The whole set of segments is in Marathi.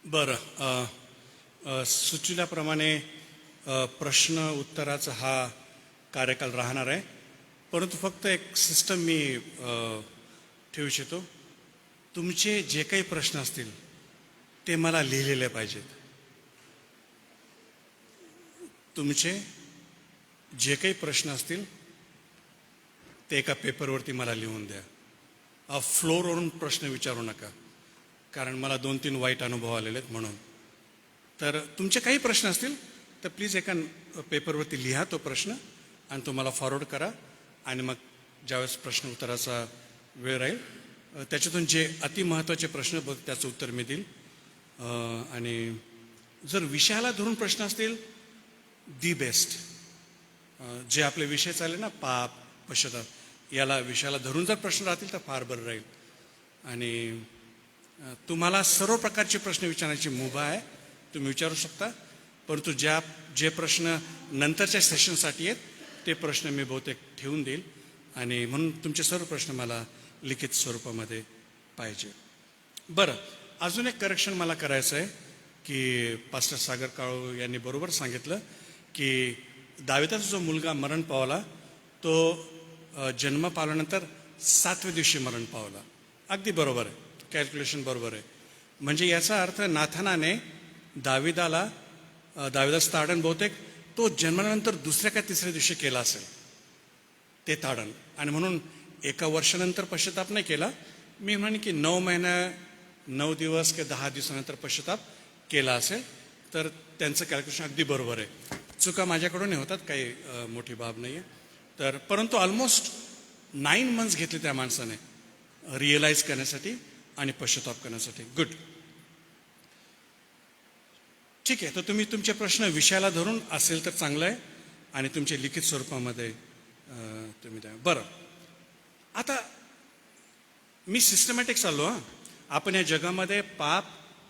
बरं. सुचविल्याप्रमाणे प्रश्न उत्तराचा हा कार्यकाल राहणार आहे, परंतु फक्त एक सिस्टम मी ठेवू इच्छितो. तुमचे जे काही प्रश्न असतील ते मला लिहिलेले पाहिजेत. तुमचे जे काही प्रश्न असतील ते एका पेपरवरती मला लिहून द्या. फ्लोरवरून प्रश्न विचारू नका, कारण मला 2-3 वाईट अनुभव आलेले आहेत म्हणून. तर तुमचे काही प्रश्न असतील तर प्लीज एका पेपरवरती लिहा तो प्रश्न आणि तो मला फॉरवर्ड करा. आणि मग ज्यावेळेस प्रश्न उत्तराचा वेळ राहील त्याच्यातून जे अतिमहत्त्वाचे प्रश्न बघ त्याचं उत्तर मी देईल. आणि जर विषयाला धरून प्रश्न असतील दी बेस्ट. जे आपले विषय चालले ना, पाप पश्चाताप, याला विषयाला धरून जर प्रश्न राहतील तर फार बरं राहील. आणि तुम्हाला सर्व प्रकारचे प्रश्न विचारण्याची मुभा आहे, तुम्ही विचारू शकता. परंतु जे प्रश्न नंतरच्या सेशनसाठी आहेत ते प्रश्न मी बहुतेक ठेवून देईल. आणि म्हणून तुमचे सर्व प्रश्न मला लिखित स्वरूपामध्ये पाहिजे. बरं, अजून एक करेक्शन मला करायचं आहे की पास्टर सागर काळू यांनी बरोबर सांगितलं की दाविदाचा जो मुलगा मरण पावला तो जन्म पावल्यानंतर 7व्या दिवशी मरण पावला. अगदी बरोबर आहे, कॅल्क्युलेशन बरोबर आहे. म्हणजे याचा अर्थ नाथानाने दाविदाचं ताडण बहुतेक तो जन्मानंतर 2ऱ्या का 3ऱ्या दिवशी केला असेल ते ताडण. आणि म्हणून 1 वर्षानंतर पश्चाताप नाही केला. मी म्हणे की 9 महिना 9 दिवस किंवा 10 दिवसानंतर पश्चाताप केला असेल. तर त्यांचं कॅल्क्युलेशन अगदी बरोबर आहे. चुका माझ्याकडूनही होतात, काही मोठी बाब नाही आहे. तर परंतु ऑलमोस्ट 9 मंथ्स घेतले त्या माणसाने रिअलाईज करण्यासाठी आणि पश्चाताप करण्यासाठी. गुड, ठीक आहे. तर तुम्ही तुमचे प्रश्न विषयाला धरून असेल तर चांगलं आहे आणि तुमच्या लिखित स्वरूपामध्ये तुम्ही द्या. बरं, आता मी सिस्टमॅटिक चाललो. आपण या जगामध्ये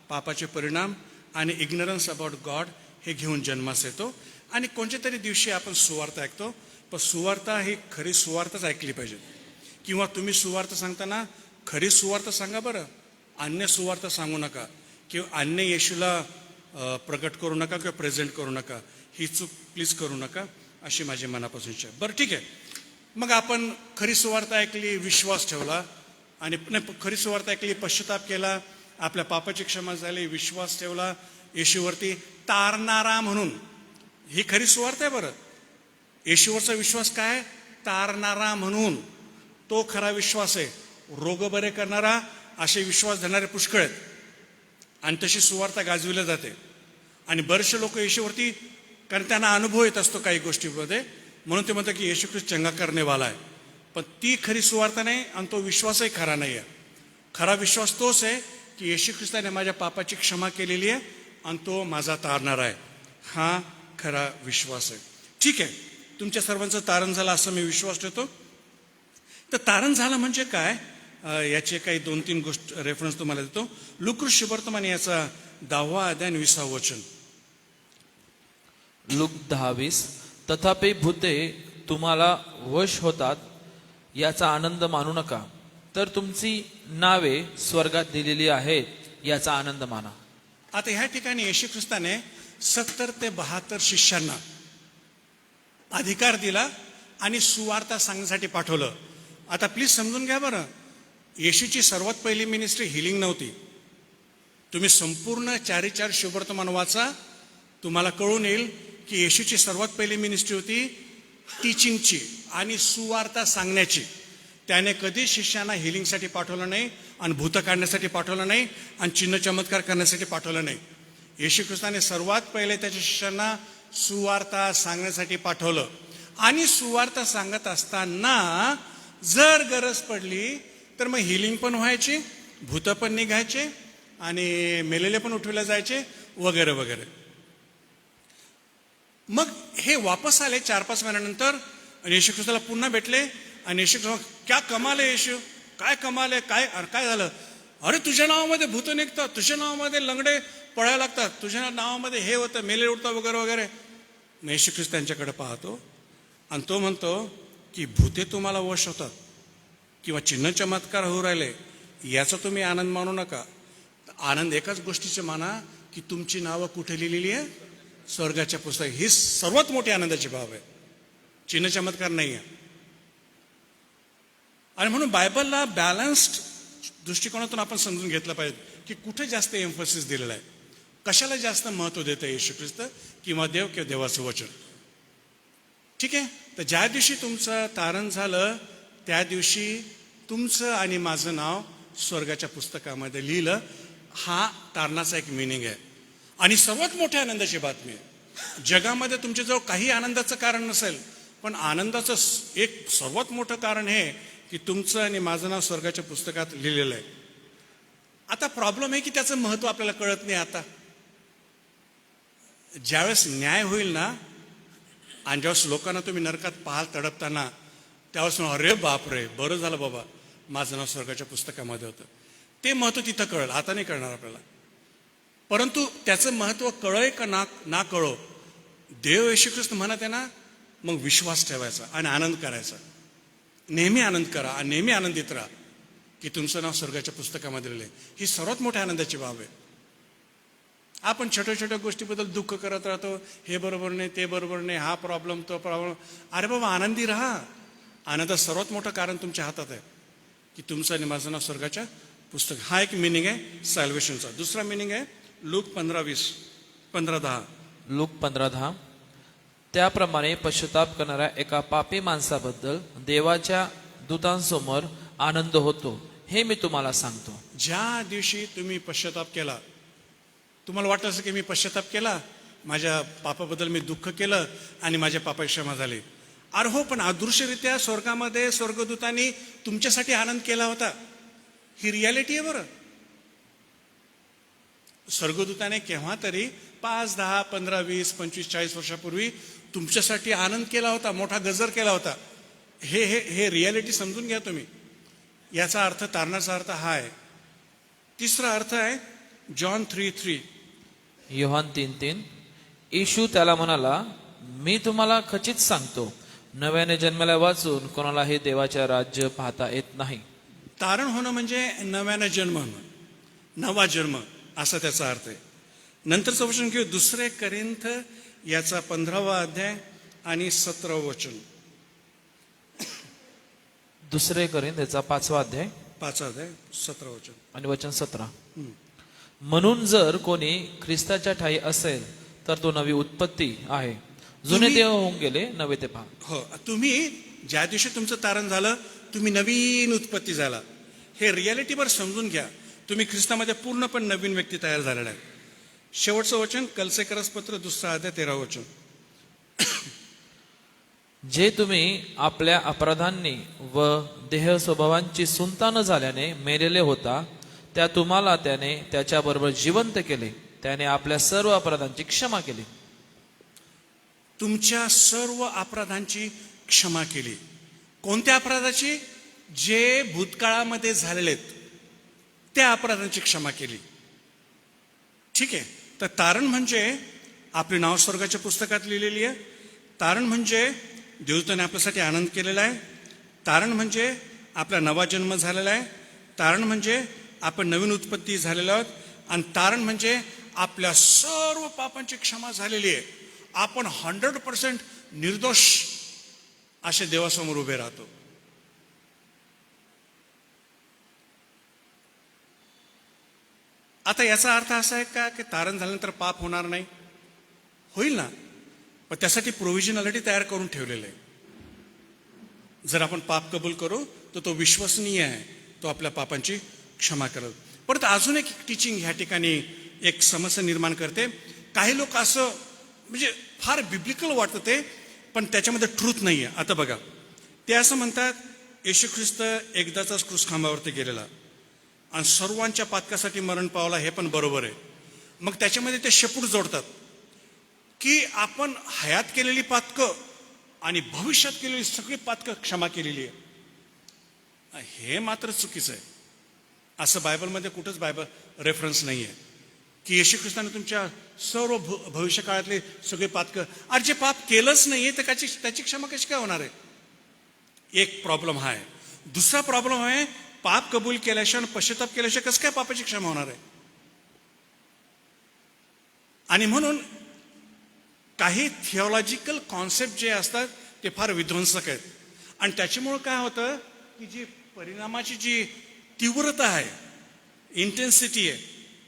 पापाचे परिणाम आणि इग्नरन्स अबाउट गॉड हे घेऊन जन्मास येतो. आणि कोणत्या तरी दिवशी आपण सुवार्ता ऐकतो, पण सुवार्ता ही खरी सुवार्थच ऐकली पाहिजे. किंवा तुम्ही सुवार्ता सांगताना खरी सुवार्ता सांगा बरं, अन्य सुवार्ता सांगू नका किंवा अन्य येशूला प्रकट करू नका किंवा प्रेझेंट करू नका. ही चूक प्लीज करू नका, अशी माझी मनापासून इच्छा आहे. बरं, ठीक आहे. मग आपण खरी सुवार्ता ऐकली, विश्वास ठेवला आणि खरी सुवार्ता ऐकली, पश्चाताप केला, आपल्या पापाची क्षमा झाली, विश्वास ठेवला येशूवरती तारणारा म्हणून. ही खरी सुवार्ता आहे. बरं, येशूवरचा विश्वास काय? तारणारा म्हणून. तो खरा विश्वास आहे. रोग बरे करणारा, असे विश्वास धरणारे पुष्कळ आहेत आणि तशी सुवार्ता गाजविल्या जाते. आणि बरेचसे लोक येशूवरती, कारण त्यांना अनुभव येत असतो काही गोष्टीमध्ये, म्हणून ते म्हणतात की येशू ख्रिस्त चंगा करणेवाला आहे. पण ती खरी सुवार्ता नाही आणि तो विश्वासही खरा नाही आहे. खरा विश्वास तोच आहे की येशू ख्रिस्ताने माझ्या पापाची क्षमा केलेली आहे आणि तो माझा तारणारा आहे. हा खरा विश्वास आहे. ठीक आहे, तुमच्या सर्वांचं तारण झालं असं मी विश्वास ठेवतो. तर तारण झालं म्हणजे काय, याचे काही 2-3 गोष्ट रेफरन्स तुम्हाला देतो. लूक शुभवर्तमान याचा 10वा अध्याय 20वा वचन. लूक 10:20. तथापि भूते तुम्हाला वश होतात याचा आनंद मानू नका, तर तुमची नावे स्वर्गात दिलेली आहेत याचा आनंद माना. आता ह्या ठिकाणी येशू ख्रिस्ताने 70 ते 72 शिष्यांना अधिकार दिला आणि सुवार्ता सांगण्यासाठी पाठवलं. आता प्लीज समजून घ्या बरं, येशूची सर्वात पहिली मिनिस्ट्री हिलिंग नव्हती. तुम्ही संपूर्ण 4 शुभवर्तमान वाचा, तुम्हाला कळून येईल की येशूची सर्वात पहिली मिनिस्ट्री होती टीचिंगची आणि सुवार्ता सांगण्याची. त्याने कधी शिष्यांना हिलिंगसाठी पाठवलं नाही आणि भूत काढण्यासाठी पाठवलं नाही आणि चिन्ह चमत्कार करण्यासाठी पाठवलं नाही. येशू ख्रिस्ताने सर्वात पहिले त्याच्या शिष्यांना सुवार्ता सांगण्यासाठी पाठवलं. आणि सुवार्ता सांगत असताना जर गरज पडली तर मग हिलिंग पण व्हायची, भूत पण निघायचे आणि मेलेले पण उठवले जायचे वगैरे वगैरे. मग हे वापस आले 4-5 महिन्यानंतर आणि येशू ख्रिस्ताला पुन्हा भेटले आणि येशू ख्रिस्त, क्या कमाल आहे येशू, काय कमाल आहे, काय झालं? अरे तुझ्या नावामध्ये भूत निघतात, तुझ्या नावामध्ये लंगडे पळायला लागतात, तुझ्या नावामध्ये हे होतं, मेले उठतात वगैरे वगैरे. येशू ख्रिस्त त्यांच्याकडे पाहतो आणि तो म्हणतो की भूते तुम्हाला वश होतात किंवा चिन्ह चमत्कार होऊ राहिले याचा तुम्ही आनंद मानू नका. आनंद एकाच गोष्टीचे माना की तुमची नावं कुठे लिहिलेली आहे? स्वर्गाच्या पुस्तकात. ही सर्वात मोठी आनंदाची बाब आहे, चिन्ह चमत्कार नाही आहे. आणि म्हणून बायबलला बॅलन्स्ड दृष्टिकोनातून आपण समजून घेतलं पाहिजे की कुठे जास्त एम्फसिस दिलेलं आहे, कशाला जास्त महत्त्व देतं येशू ख्रिस्त किंवा देव किंवा देवाचं वचन. ठीक आहे. तर ज्या दिवशी तुमचं तारण झालं त्या दिवशी तुमचं आणि माझं नाव स्वर्गाच्या पुस्तकामध्ये लिहिलं. हा तारणाचा एक मिनिंग आहे. आणि सर्वात मोठ्या आनंदाची बातमी आहे. जगामध्ये तुमच्याजवळ काही आनंदाचं कारण नसेल, पण आनंदाचं एक सर्वात मोठं कारण हे की तुमचं आणि माझं नाव स्वर्गाच्या पुस्तकात लिहिलेलं आहे. आता प्रॉब्लेम आहे की त्याचं महत्त्व आपल्याला कळत नाही. आता ज्यावेळेस न्याय होईल ना, आणि ज्यावेळेस लोकांना तुम्ही नरकात पाहाल तडपताना, त्यावेळेस अरे बापरे, बरं झालं बाबा माझं नाव स्वर्गाच्या पुस्तकामध्ये होतं. ते महत्त्व तिथं कळेल, आता नाही कळणार आपल्याला. परंतु त्याचं महत्त्व कळय का ना कळो, देव येशू ख्रिस्त म्हणत आहे ना, मग विश्वास ठेवायचा आणि आनंद करायचा. नेहमी आनंद करा आणि नेहमी आनंदित राहा की तुमचं नाव स्वर्गाच्या पुस्तकामध्ये लिहिलं आहे. ही सर्वात मोठ्या आनंदाची बाब आहे. आपण छोट्या छोट्या गोष्टीबद्दल दुःख करत राहतो, हे बरोबर नाही, ते बरोबर नाही, हा प्रॉब्लेम, तो प्रॉब्लेम. अरे बाबा, आनंदी राहा. आनंदाचं सर्वात मोठं कारण तुमच्या हातात आहे की तुमचं आणि माझं नाव स्वर्गाच्या पुस्तक. हा एक मिनिंग आहे सॅल्वेशनचा. दुसरा मिनिंग आहे लूक 15:10. लूक 15:10. त्याप्रमाणे पश्चाताप करणाऱ्या एका पापी माणसाबद्दल देवाच्या दूतांसमोर आनंद होतो, हे मी तुम्हाला सांगतो. ज्या दिवशी तुम्ही पश्चाताप केला, तुम्हाला वाटलं असं की मी पश्चाताप केला, माझ्या पापाबद्दल मी दुःख केलं आणि माझ्या पापाची क्षमा झाली. अरे हो, पण अदृश्यरित्या स्वर्गामध्ये स्वर्गदूतांनी तुमच्यासाठी आनंद केला होता. ही रियालिटी आहे बरं. स्वर्गदूताने केव्हा तरी 5, 10, 15, 20, 25, 40 वर्षापूर्वी तुमच्यासाठी आनंद केला होता, मोठा गजर केला होता. हे हे हे रियालिटी समजून घ्या तुम्ही. याचा अर्थ, तारणाचा अर्थ हा आहे. तिसरा अर्थ आहे जॉन 3:3. योहान 3:3. येशू त्याला म्हणाला, मी तुम्हाला खचित सांगतो, नव्याने जन्माला वाचून कोणालाही देवाच्या राज्य पाहता येत नाही. तारण होणं म्हणजे नव्यानं जन्म होणं, नवा जन्म, असा त्याचा अर्थ आहे. नंतरचं वचन घेऊ 2 कोरिंथ याचा 15वा अध्याय आणि 17व वचन. 2 कोरिंथ याचा 5वा अध्याय 5 अध्याय 17 वचन आणि वचन 17. म्हणून जर कोणी ख्रिस्ताच्या ठायी असेल तर तो नवी उत्पत्ती आहे, जुने देव होऊन गेले, नवे ते पहा. हो, तुम्ही ज्या दिवशी तुमचं तारण झालं, तुम्ही नवीन उत्पत्ती झाला. हे रियालिटीवर समजून घ्या. तुम्ही ख्रिस्तामध्ये पूर्णपणे नवीन व्यक्ती तयार झालेला आहे. शेवटचं वचन कलसेकरस पत्र 2 अध्याय 13 वचन. जे तुम्ही आपल्या अपराधांनी व देह स्वभावांची सुनता न झाल्याने मेलेले होता, त्या तुम्हाला त्याने त्याच्याबरोबर जिवंत केले. त्याने आपल्या सर्व अपराधांची क्षमा केली. तुमच्या सर्व अपराधांची क्षमा केली. कोणत्या अपराधाची? जे भूतकाळामध्ये झालेले आहेत त्या अपराधांची क्षमा केली. ठीक आहे. तर तारण म्हणजे आपले नाव स्वर्गाच्या पुस्तकात लिहिलेली आहे. तारण म्हणजे देवदूताने आपल्यासाठी आनंद केलेला आहे. तारण म्हणजे आपला नवा जन्म झालेला आहे. तारण म्हणजे आपण नवीन उत्पत्ती झालेलो आहोत. आणि तारण म्हणजे आपल्या सर्व पापांची क्षमा झालेली आहे. आपण 100% निर्दोष असे देवासमोर उभे राहतो. आता याचा अर्थ असा आहे का की तारण झाल्यानंतर पाप होणार नाही? होईल ना, पण त्यासाठी प्रोव्हिजन ऑलरेडी तयार करून ठेवलेलं आहे. जर आपण पाप कबूल करू तर तो विश्वसनीय आहे, तो आपल्या पापांची क्षमा करेल. परत अजून एक टीचिंग ह्या ठिकाणी एक समस्या निर्माण करते. काही लोक असं म्हणजे फार बिब्लिकल वाटतं ते, पण त्याच्यामध्ये ट्रूथ नाही आहे. आता बघा, ते असं म्हणतात येशू ख्रिस्त एकदाचाच क्रूस खांबावरती गेलेला आणि सर्वांच्या पातकासाठी मरण पावला, हे पण बरोबर आहे. मग त्याच्यामध्ये ते शेपूट जोडतात की आपण हयात केलेली पातकं आणि भविष्यात केलेली सगळी पातकं क्षमा केलेली आहे. हे मात्र चुकीचं आहे. असं बायबलमध्ये कुठंच रेफरन्स नाही आहे की येशू ख्रिस्ताने तुमच्या सर्व भविष्यकाळातले सगळे पातकं, अरे जे पाप केलंच नाही तर त्याची क्षमा कशी काय होणार आहे? एक प्रॉब्लेम हा आहे. दुसरा प्रॉब्लेम आहे, पाप कबूल केल्याशिवाय पश्चाताप केल्याशिवाय कसं काय पापाची क्षमा होणार आहे? आणि म्हणून काही थिओलॉजिकल कॉन्सेप्ट जे असतात ते फार विध्वंसक आहेत. आणि त्याच्यामुळं काय होतं की जी परिणामाची जी तीव्रता आहे, इंटेन्सिटी आहे,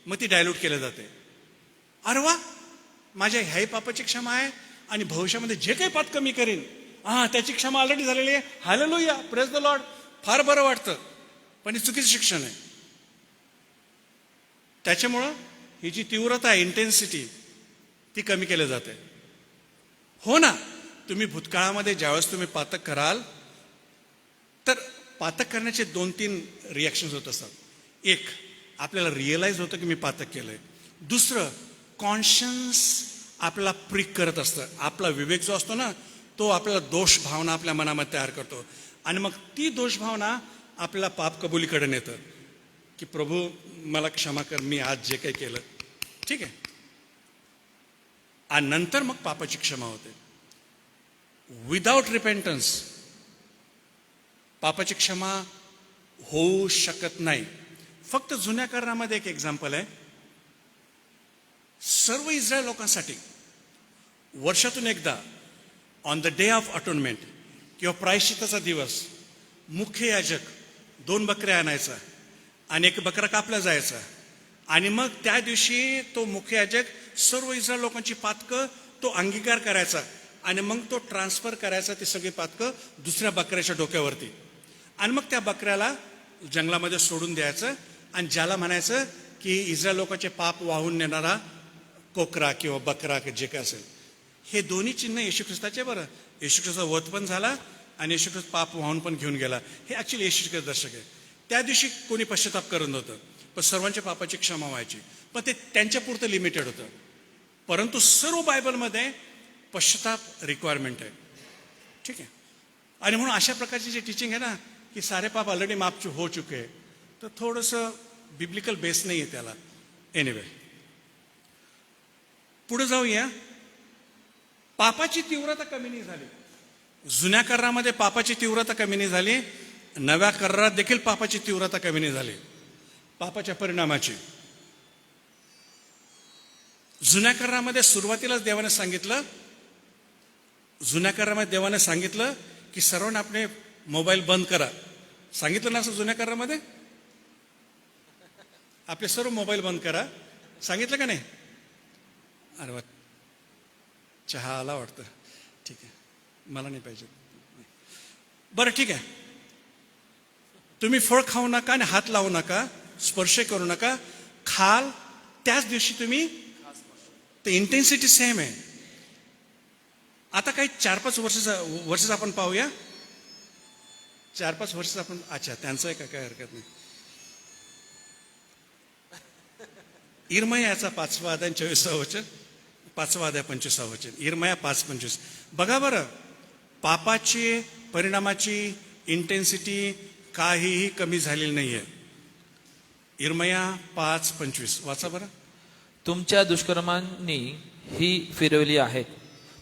मग ती डायल्यूट केली जाते. अरे वा, माझ्या ह्याही पापाची क्षमा आहे आणि भविष्यामध्ये जे काही पाप कमी करीन, त्याची क्षमा ऑलरेडी झालेली आहे, हालेलुया, प्रेज द लॉर्ड, फार बरं वाटतं. पण हे चुकीचं शिक्षण आहे. त्याच्यामुळं ही जी तीव्रता आहे, इंटेन्सिटी, ती कमी केली जाते. हो ना, तुम्ही भूतकाळामध्ये ज्यावेळेस तुम्ही पातक कराल तर पातक करण्याचे 2-3 रिॲक्शन्स होत असतात. एक, आपल्याला रिअलाइज होतं की मी पातक केलंय. दुसरं, कॉन्शियन्स आपल्याला प्रिक करत असतं. आपला विवेक जो असतो ना, तो आपल्याला दोष भावना आपल्या मनामध्ये तयार करतो. आणि मग ती दोष भावना आपल्याला पाप कबुलीकडे नेतं की प्रभू मला क्षमा कर, मी आज जे काही केलं ठीक आहे. आणि नंतर मग पापाची क्षमा होते. विदाउट रिपेंटन्स पापाची क्षमा होऊ शकत नाही. फक्त जुन्या करारामध्ये एक एक्झाम्पल आहे. सर्व इस्रायल लोकांसाठी वर्षातून एकदा on the day of atonement किंवा प्रायश्चिताचा दिवस मुख्य याजक 2 बकऱ्या आणायचा आणि 1 बकरा कापला जायचा. आणि मग त्या दिवशी तो मुख्य याजक सर्व इस्रायल लोकांची पातकं तो अंगीकार करायचा आणि मग तो ट्रान्सफर करायचा ती सगळी पातकं दुसऱ्या बकऱ्याच्या डोक्यावरती. आणि मग त्या बकऱ्याला जंगलामध्ये सोडून द्यायचं आणि ज्याला म्हणायचं की इस्रायल लोकांचे पाप वाहून नेणारा कोकरा किंवा बकरा जे काय असेल. हे दोन्ही चिन्ह येशू ख्रिस्ताचे. बरं, येशू ख्रिस्ताचा वध पण झाला आणि येशू ख्रिस्त पाप वाहून पण घेऊन गेला. हे ॲक्च्युली येशू ख्रिस्त दर्शक आहे. त्या दिवशी कोणी पश्चाताप करत नव्हतं, पण सर्वांच्या पापाची क्षमा व्हायची. पण ते त्यांच्यापुरतं लिमिटेड होतं. परंतु सर्व बायबलमध्ये पश्चाताप रिक्वायरमेंट आहे. ठीक आहे. आणि म्हणून अशा प्रकारची जी टीचिंग आहे ना की सारे पाप ऑलरेडी माफ हो चुके, तर थोडंसं बिब्लिकल बेस नाही आहे त्याला. एनिवे, पुढे जाऊया. पापाची तीव्रता कमी नाही झाली. जुन्या करारामध्ये पापाची तीव्रता कमी नाही झाली, नव्या करारात देखील पापाची तीव्रता कमी नाही झाली. पापाच्या परिणामाची जुन्या करारामध्ये सुरुवातीलाच देवाने सांगितलं की सर्वांना आपले मोबाईल बंद करा. सांगितलं ना असं जुन्या करारामध्ये? आपले सर्व मोबाईल बंद करा सांगितलं का नाही? अरे वा, चहा आला वाटतं. ठीक आहे, मला नाही पाहिजे. बरं ठीक आहे, तुम्ही फळ खाऊ नका आणि हात लावू नका, स्पर्श करू नका. खाल त्याच दिवशी तुम्ही, ते इंटेन्सिटी सेम आहे. आता काही 4-5 वर्षाचं आपण पाहूया. 4-5 वर्षाचं आपण, अच्छा त्यांचं आहे का, काय हरकत नाही. इर्मया याचा 5वा अध्याय 24वा वचन, 5वा अध्याय 25वा वचन. इर्मया 5:25. बघा बरं, पापाची परिणामाची इंटेन्सिटी काहीही कमी झालेली नाहीये. इर्मया 5:25 वाचा बरं. तुमच्या दुष्कर्मांनी ही फिरवली आहेत,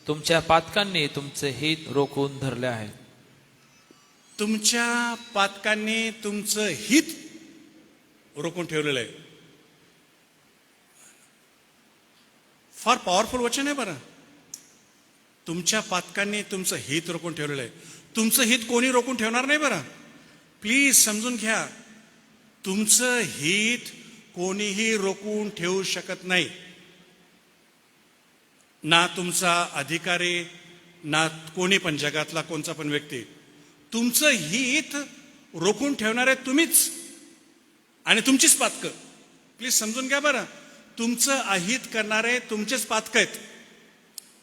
तुमच्या पातकांनी तुमचे हित रोखून धरले आहे. तुमच्या पातकांनी तुमचं हित रोखून ठेवलेलं आहे. फार पॉवरफुल वचन आहे बरं. तुमच्या पातकांनी तुमचं हित रोखून ठेवलेलं आहे. तुमचं हित कोणी रोखून ठेवणार नाही बरं. प्लीज समजून घ्या, तुमचं हित कोणीही रोखून ठेवू शकत नाही. ना तुमचा अधिकारी, ना कोणी पण, जगातला कोणता पण व्यक्ती. तुमचं हित रोखून ठेवणारे तुम्हीच आणि तुमचीच पातकं. प्लीज समजून घ्या बरं. तुमचं अहित करणारे तुमचेच पातकं आहेत.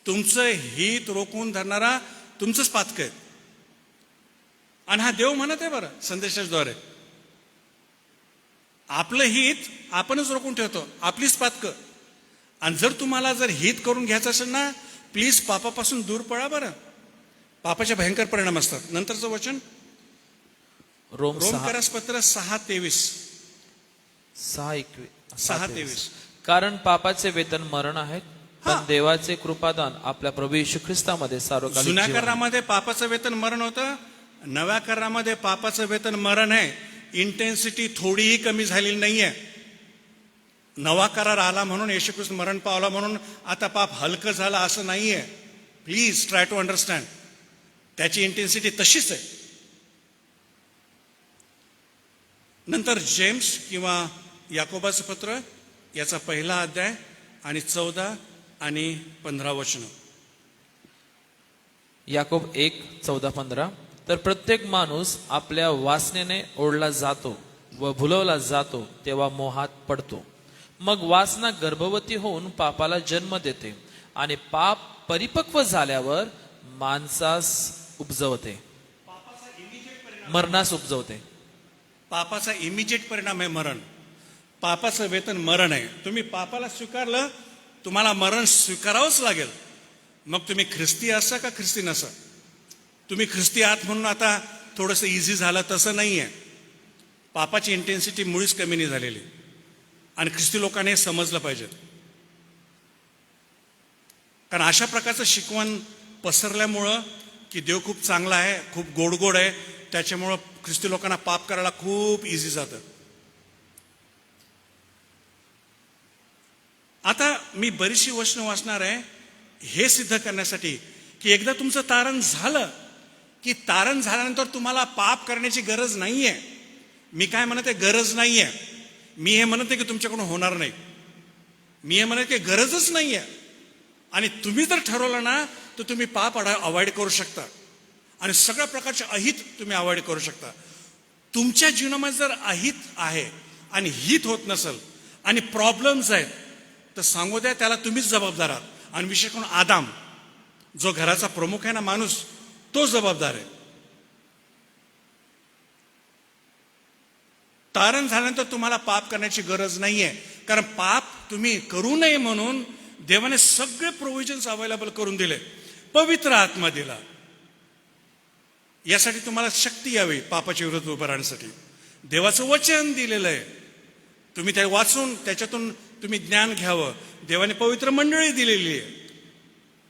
तुमचं हित रोखून धरणारा तुमचंच पातकं आहे. आणि हा देव म्हणत आहे बरं संदेशाद्वारे, आपलं हित आपणच रोखून ठेवतो, आपलीच पातकं. आणि जर तुम्हाला हित करून घ्यायचं असेल ना, प्लीज पापापासून दूर पळा बरं. पापाचे भयंकर परिणाम असतात. नंतरचं वचन रोमकरास पत्र 6:23. कारण पापाचे वेतन मरण आहे, पण देवाचे कृपादान आपल्या प्रभू येशू ख्रिस्तामध्ये सार्वकालिक जुन्या जीवन आहे. करारामध्ये पापाचं वेतन मरण होतं, नव्या करारामध्ये पापाचं वेतन मरण आहे. इंटेन्सिटी थोडीही कमी झालेली नाहीये. नवा करार आला म्हणून येशू ख्रिस्त मरण पावला म्हणून आता पाप हलकं झालं असं नाहीये. Please try to understand. त्याची इंटेन्सिटी तशीच आहे. नंतर जेम्स किंवा याकोबाचं पत्र याचा 1 अध्याय आणि 14 आणि 15 वचनं. याकोब 1:14-15. तर प्रत्येक माणूस आपल्या वासनेने ओढला जातो व भुलवला जातो तेव्हा मोहात पडतो. मग वासना गर्भवती होऊन पापाला जन्म देते आणि पाप परिपक्व झाल्यावर माणसास उपजवते, मरणास उपजवते. पापाचा इमिजिएट परिणाम आहे मरण. पापाचं वेतन मरण आहे. तुम्ही पापाला स्वीकारलं, तुम्हाला मरण स्वीकारावंच लागेल. मग तुम्ही ख्रिस्ती असा का ख्रिस्ती नसा. तुम्ही ख्रिस्ती आहात म्हणून आता थोडंसं इझी झालं तसं नाही आहे. पापाची इंटेन्सिटी मुळीच कमी नाही झालेली. आणि ख्रिस्ती लोकांनी हे समजलं पाहिजे. कारण अशा प्रकारचं शिकवण पसरल्यामुळं की देव खूप चांगला आहे, खूप गोड आहे, त्याच्यामुळं ख्रिस्ती लोकांना पाप करायला खूप इझी जातं. आता मी बरीचशी वचनं वाचणार आहे हे सिद्ध करण्यासाठी की एकदा तुमचं तारण झालं की तारण झाल्यानंतर तुम्हाला पाप करण्याची गरज नाहीये. मी काय म्हणते गरज नाहीये. मी हे म्हणते की तुमच्याकडून होणार नाही. मी हे म्हणते की गरजच नाहीये. आणि तुम्ही जर ठरवलं ना तर तुम्ही पाप अवॉइड करू शकता आणि सगळ्या प्रकारचे अहित तुम्ही अवॉइड करू शकता. तुमच्या जीवनामध्ये जर अहित आहे आणि हित होत नसेल आणि प्रॉब्लेम्स आहेत तर सांगू द्या, त्याला तुम्हीच जबाबदार आहात. आणि विशेष करून आदाम जो घराचा प्रमुख आहे ना माणूस, तो जबाबदार आहे. तारण झाल्यानंतर तुम्हाला पाप करण्याची गरज नाहीये. कारण पाप तुम्ही करू नये म्हणून देवाने सगळे प्रोव्हिजन्स अवेलेबल करून दिले. पवित्र आत्मा दिला. यासाठी तुम्हाला शक्ती यावी पापाच्या विरुद्ध उभं राहण्यासाठी. देवाचं वचन दिलेलं आहे. तुम्ही ते वाचून त्याच्यातून तुम्ही ज्ञान घ्यावं. देवाने पवित्र मंडळी दिलेली आहे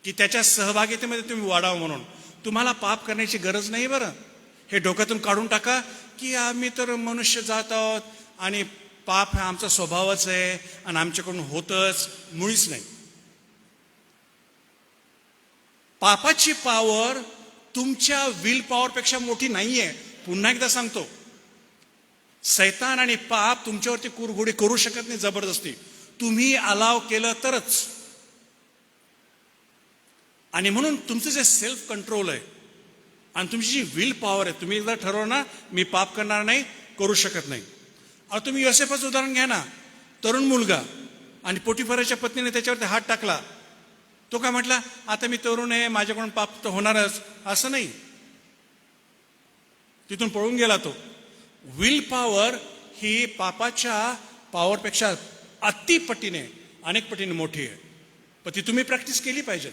की त्याच्या सहभागितेमध्ये तुम्ही वाढावं म्हणून. तुम्हाला पाप करण्याची गरज नाही. बरं, हे डोक्यातून काढून टाका की आम्ही तर मनुष्य जात आहोत आणि पाप हा आमचा स्वभावच आहे आणि आमच्याकडून होतच. मुळीच नाही. पापाची पॉवर तुमच्या विल पॉवरपेक्षा मोठी नाहीये. पुन्हा एकदा सांगतो, सैतान आणि पाप तुमच्यावरती कुरघोडी करू शकत नाही जबरदस्ती. तुम्ही अलाव केलं तरच. आणि म्हणून तुमचं जे सेल्फ कंट्रोल आहे आणि तुमची जी विल पॉवर आहे, तुम्ही एकदा ठरवलं ना मी पाप करणार नाही, करू शकत नाही. आता तुम्ही योसेफाचं उदाहरण घ्या ना. तरुण मुलगा आणि पोटिफराच्या पत्नीने त्याच्यावरती हात टाकला. तो काय म्हटला, आता मी तरुण आहे, माझ्याकडून पाप तर होणारच. असं नाही. तिथून पळून गेला तो. विल पॉवर ही पापाच्या पॉवरपेक्षा अतिपटीने अनेक पटीने मोठी आहे. पण ती तुम्ही प्रॅक्टिस केली पाहिजे.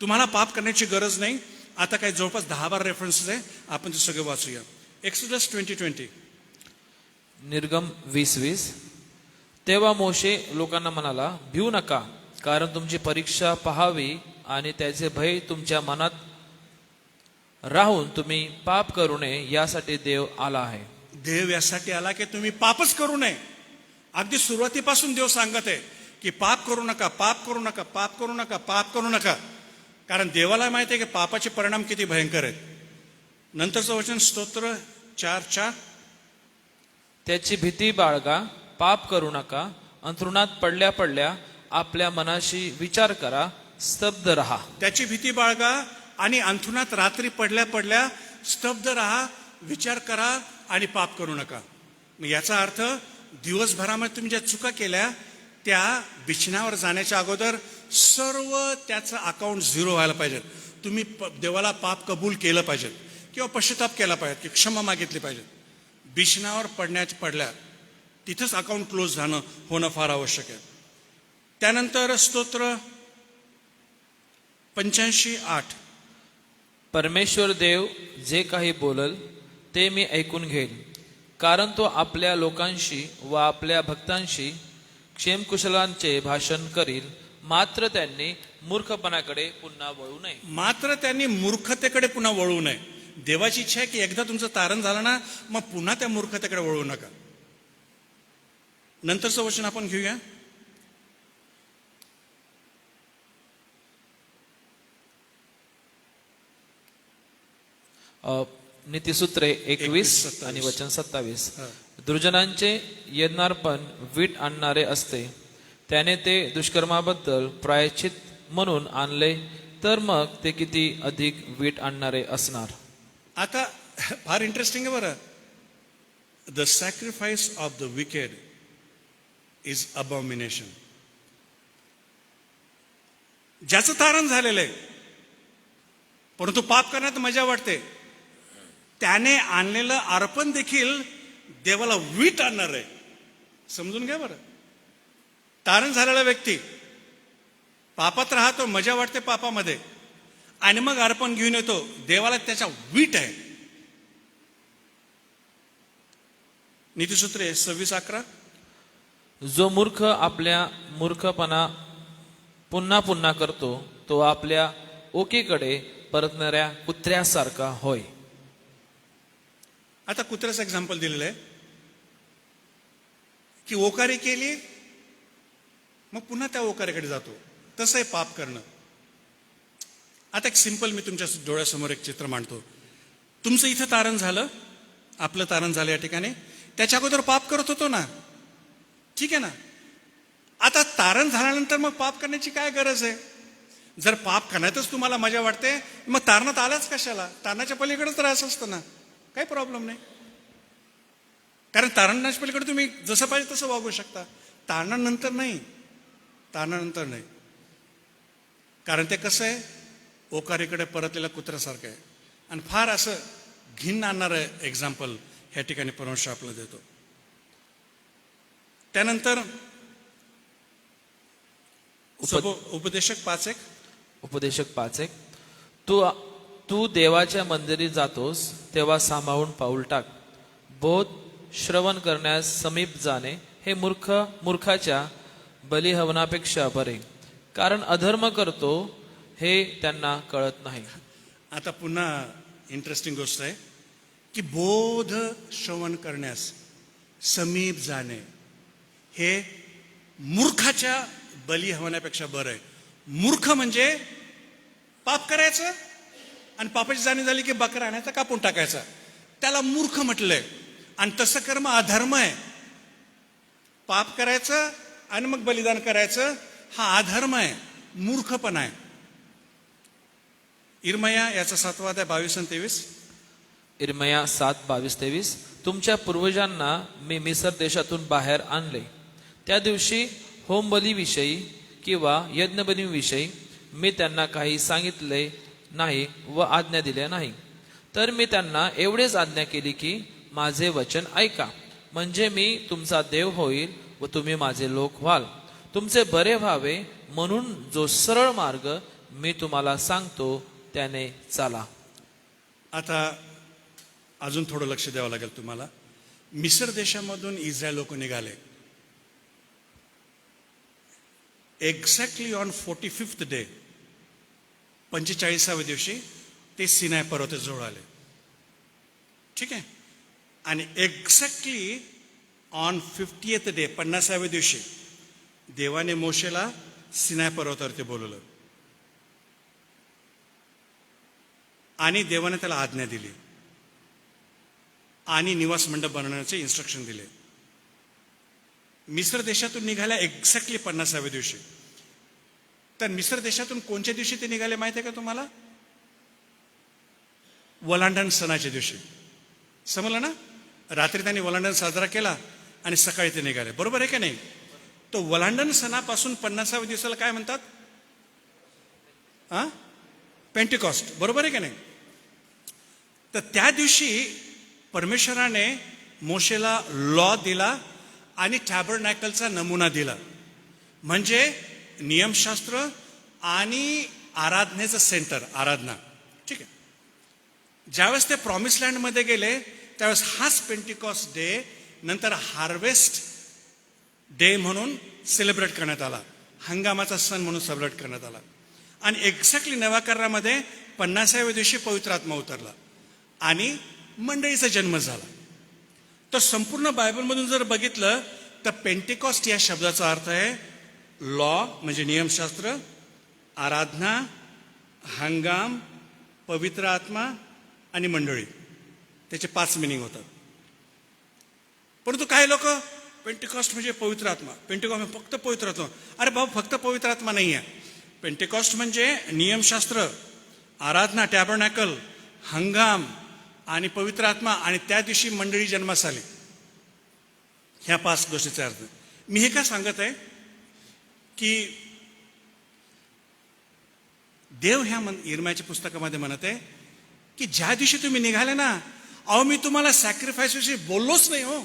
तुम्हाला पाप करण्याची गरज नाही. आता काही जवळपास 10-12 रेफरन्सेस आहे, आपण ते सगळे वाचूया. एक्सोडस 20:20. निर्गम 20:20. तेव्हा मोशे लोकांना म्हणाला, भिऊ नका, कारण तुमची परीक्षा पहावी आणि त्याचे भय तुमच्या मनात राहून तुम्ही पाप करू नये यासाठी देव आला आहे. देव यासाठी आला की तुम्ही पापच करू नये. अगदी सुरुवातीपासून देव सांगत आहे की पाप करू नका, पाप करू नका, पाप करू नका, पाप करू नका. कारण देवाला माहिती आहे की पापाचे परिणाम किती भयंकर आहेत. नंतरचं वचन स्तोत्र 4:4. त्याची भीती बाळगा, पाप करू नका, अंथरुणात पडल्या पडल्या आपल्या मनाशी विचार करा, स्तब्ध रहा. त्याची भीती बाळगा आणि अंथरुणात रात्री पडल्या पडल्या स्तब्ध राहा, विचार करा आणि पाप करू नका. मग याचा अर्थ दिवसभरामध्ये तुम्ही ज्या चुका केल्या त्या बिछण्यावर जाण्याच्या अगोदर सर्व त्याचं अकाउंट 0 व्हायला पाहिजे. तुम्ही देवाला पाप कबूल केलं पाहिजे किंवा पश्चाताप केला पाहिजे की क्षमा मागितली पाहिजे. बिछण्यावर पडल्या तिथंच अकाउंट क्लोज होणं फार आवश्यक आहे. त्यानंतर स्तोत्र 85:8. परमेश्वर देव जे काही बोलल ते मी ऐकून घेईल, कारण तो आपल्या लोकांशी व आपल्या भक्तांशी क्षेमकुशलांचे भाषण करील. मात्र त्यांनी मूर्खपणाकडे पुन्हा वळू नये. मात्र त्यांनी मूर्खतेकडे पुन्हा वळू नये. देवाची इच्छा आहे की एकदा तुमचं तारण झालं ना मग पुन्हा त्या मूर्खतेकडे वळू नका. नंतरचं वचन आपण घेऊया. नीतिसूत्रे 21 27. आणि वचन 27. हा. दुर्जनांचे यज्ञार्पण वीट आणणारे असते, त्याने ते दुष्कर्माबद्दल प्रायश्चित म्हणून आणले, तर मग ते किती अधिक वीट आणणारे असणार. आता फार इंटरेस्टिंग आहे बरं. The sacrifice of the wicked is abomination. ज्याचं तारण झालेलं आहे परंतु पाप करण्यात मजा वाटते, त्याने आणलेलं अर्पण देखील देवाला वीट आणणार आहे. समजून घ्या बरं. तारण झालेला व्यक्ती पापात राहतो, मजा वाटते पापामध्ये, आणि मग अर्पण घेऊन येतो, देवाला त्याच्या वीट आहे. नीतिसूत्रे 26:11. जो मूर्ख आपल्या मूर्खपणा पुन्हा पुन्हा करतो, तो आपल्या ओकेकडे परतणाऱ्या कुत्र्यासारखा होय. आता कुत्र्याचं एक्झाम्पल दिलेलं आहे की ओकारी केली मग पुन्हा त्या ओकारीकडे जातो. तसं आहे पाप करणं. आता एक सिंपल मी तुमच्या डोळ्यासमोर एक चित्र मांडतो. तुमचं इथं तारण झालं, आपलं तारण झालं या ठिकाणी. त्याच्या अगोदर पाप करत होतो ना, ठीक आहे ना. आता तारण झाल्यानंतर मग पाप करण्याची काय गरज आहे? जर पाप करण्यातच तुम्हाला मजा वाटते, मग तारणात आलाच कशाला? तारणाच्या पलीकडेच राहायचं असतं ना, काही प्रॉब्लेम नाही. कारण तारणाच्या पलीकडे तुम्ही जसं पाहिजे तसं वागू शकता. तारणानंतर नाही, तारणानंतर नाही. कारण ते कसं आहे, ओकारीकडे परतलेल्या कुत्र्यासारखं आहे. आणि फार असं घिन्न आणणारं एक्झाम्पल ह्या ठिकाणी परमेश्वर आपल्याला देतो. त्यानंतर उपदेशक 5:1. उपदेशक 5:1. तू देवाच्या मंदिरी जातोस तेव्हा सांभाळून पाऊल टाक. बोध श्रवण करण्यास समीप जाणे हे मूर्खाच्या बलिहवनापेक्षा बरे, कारण अधर्म करतो हे त्यांना कळत नाही. आता पुन्हा इंटरेस्टिंग गोष्ट आहे की बोध श्रवण करण्यास समीप जाणे हे मूर्खाच्या बली होण्यापेक्षा बरं आहे. मूर्ख म्हणजे पाप करायचं आणि पापाची जाणीव झाली की बकरा आणायचा, कापून टाकायचा, त्याला मूर्ख म्हटलंय. आणि तसं कर्म अधर्म आहे. पाप करायचं आणि मग बलिदान करायचं हा अधर्म आहे, मूर्खपणा आहे. इर्मया याचा 7वा अध्याय 22 आणि 23. इर्मया 7:22-23. तुमच्या पूर्वजांना मी मिस्र देशातून बाहेर आणले, त्या दिवशी होमबलीविषयी किंवा यज्ञबलीविषयी मी त्यांना काही सांगितले नाही व आज्ञा दिल्या नाही. तर मी त्यांना एवढेच आज्ञा केली की माझे वचन ऐका, म्हणजे मी तुमचा देव होईल व तुम्ही माझे लोक व्हाल. तुमचे बरे व्हावे म्हणून जो सरळ मार्ग मी तुम्हाला सांगतो त्याने चाला. आता अजून थोडं लक्ष द्यावं लागेल तुम्हाला. मिस्र देशामधून इस्रायल लोक निघाले. एक्झॅक्टली ऑन 45th डे, 45व्या दिवशी ते सिनाय पर्वताजवळ आले, ठीक आहे. आणि एक्झॅक्टली ऑन 50th डे, 50व्या दिवशी देवाने मोशेला सिनाय पर्वतावरती बोलवलं आणि देवाने त्याला आज्ञा दिली आणि निवास मंडप बनवण्याचे इन्स्ट्रक्शन दिले. मिस्र देशातून निघाल्या एक्झॅक्टली 50व्या दिवशी. तर मिस्र देशातून कोणत्या दिवशी ते निघाले माहिती आहे का तुम्हाला? वलांडण सणाच्या दिवशी. समजलं ना? रात्री त्यांनी वलांडण साजरा केला आणि सकाळी ते निघाले, बरोबर आहे का नाही? तो वलांडण सणापासून 50व्या दिवसाला काय म्हणतात? पेंटिकॉस्ट, बरोबर आहे का नाही? तर त्या दिवशी परमेश्वराने मोशेला लॉ दिला आणि टॅबरनॅकलचा नमुना दिला, म्हणजे नियमशास्त्र आणि आराधनेचं सेंटर, आराधना, ठीक आहे. ज्यावेळेस ते प्रॉमिस लँडमध्ये गेले त्यावेळेस हाच पेंटिकॉस्ट डे नंतर हार्वेस्ट डे म्हणून सेलिब्रेट करण्यात आला, हंगामाचा सण म्हणून सेलिब्रेट करण्यात आला. आणि एक्झॅक्टली नव्या करारामध्ये 50व्या दिवशी पवित्र आत्मा उतरला आणि मंडळीचा जन्म झाला. तर संपूर्ण बायबलमधून जर बघितलं तर पेंटिकॉस्ट या शब्दाचा अर्थ आहे लॉ म्हणजे नियमशास्त्र, आराधना, हंगाम, पवित्र आत्मा आणि मंडळी. त्याचे 5 मिनिंग होतात. परंतु काही लोक पेंटिकॉस्ट म्हणजे पवित्र आत्मा, पेंटिकॉस्ट म्हणजे फक्त पवित्र आत्मा. अरे बाबा, फक्त पवित्र आत्मा नाही आहे. पेंटिकॉस्ट म्हणजे नियमशास्त्र, आराधना, टॅबरनॅकल, हंगाम आणि पवित्र आत्मा आणि त्या दिवशी मंडळी जन्मास आली. ह्या 5 गोष्टीचा अर्थ. मी हे का सांगत आहे की देव ह्या इर्म्याच्या पुस्तकामध्ये म्हणत आहे की ज्या दिवशी तुम्ही निघाले ना, अहो मी तुम्हाला सॅक्रिफाईस विषयी बोललोच नाही हो.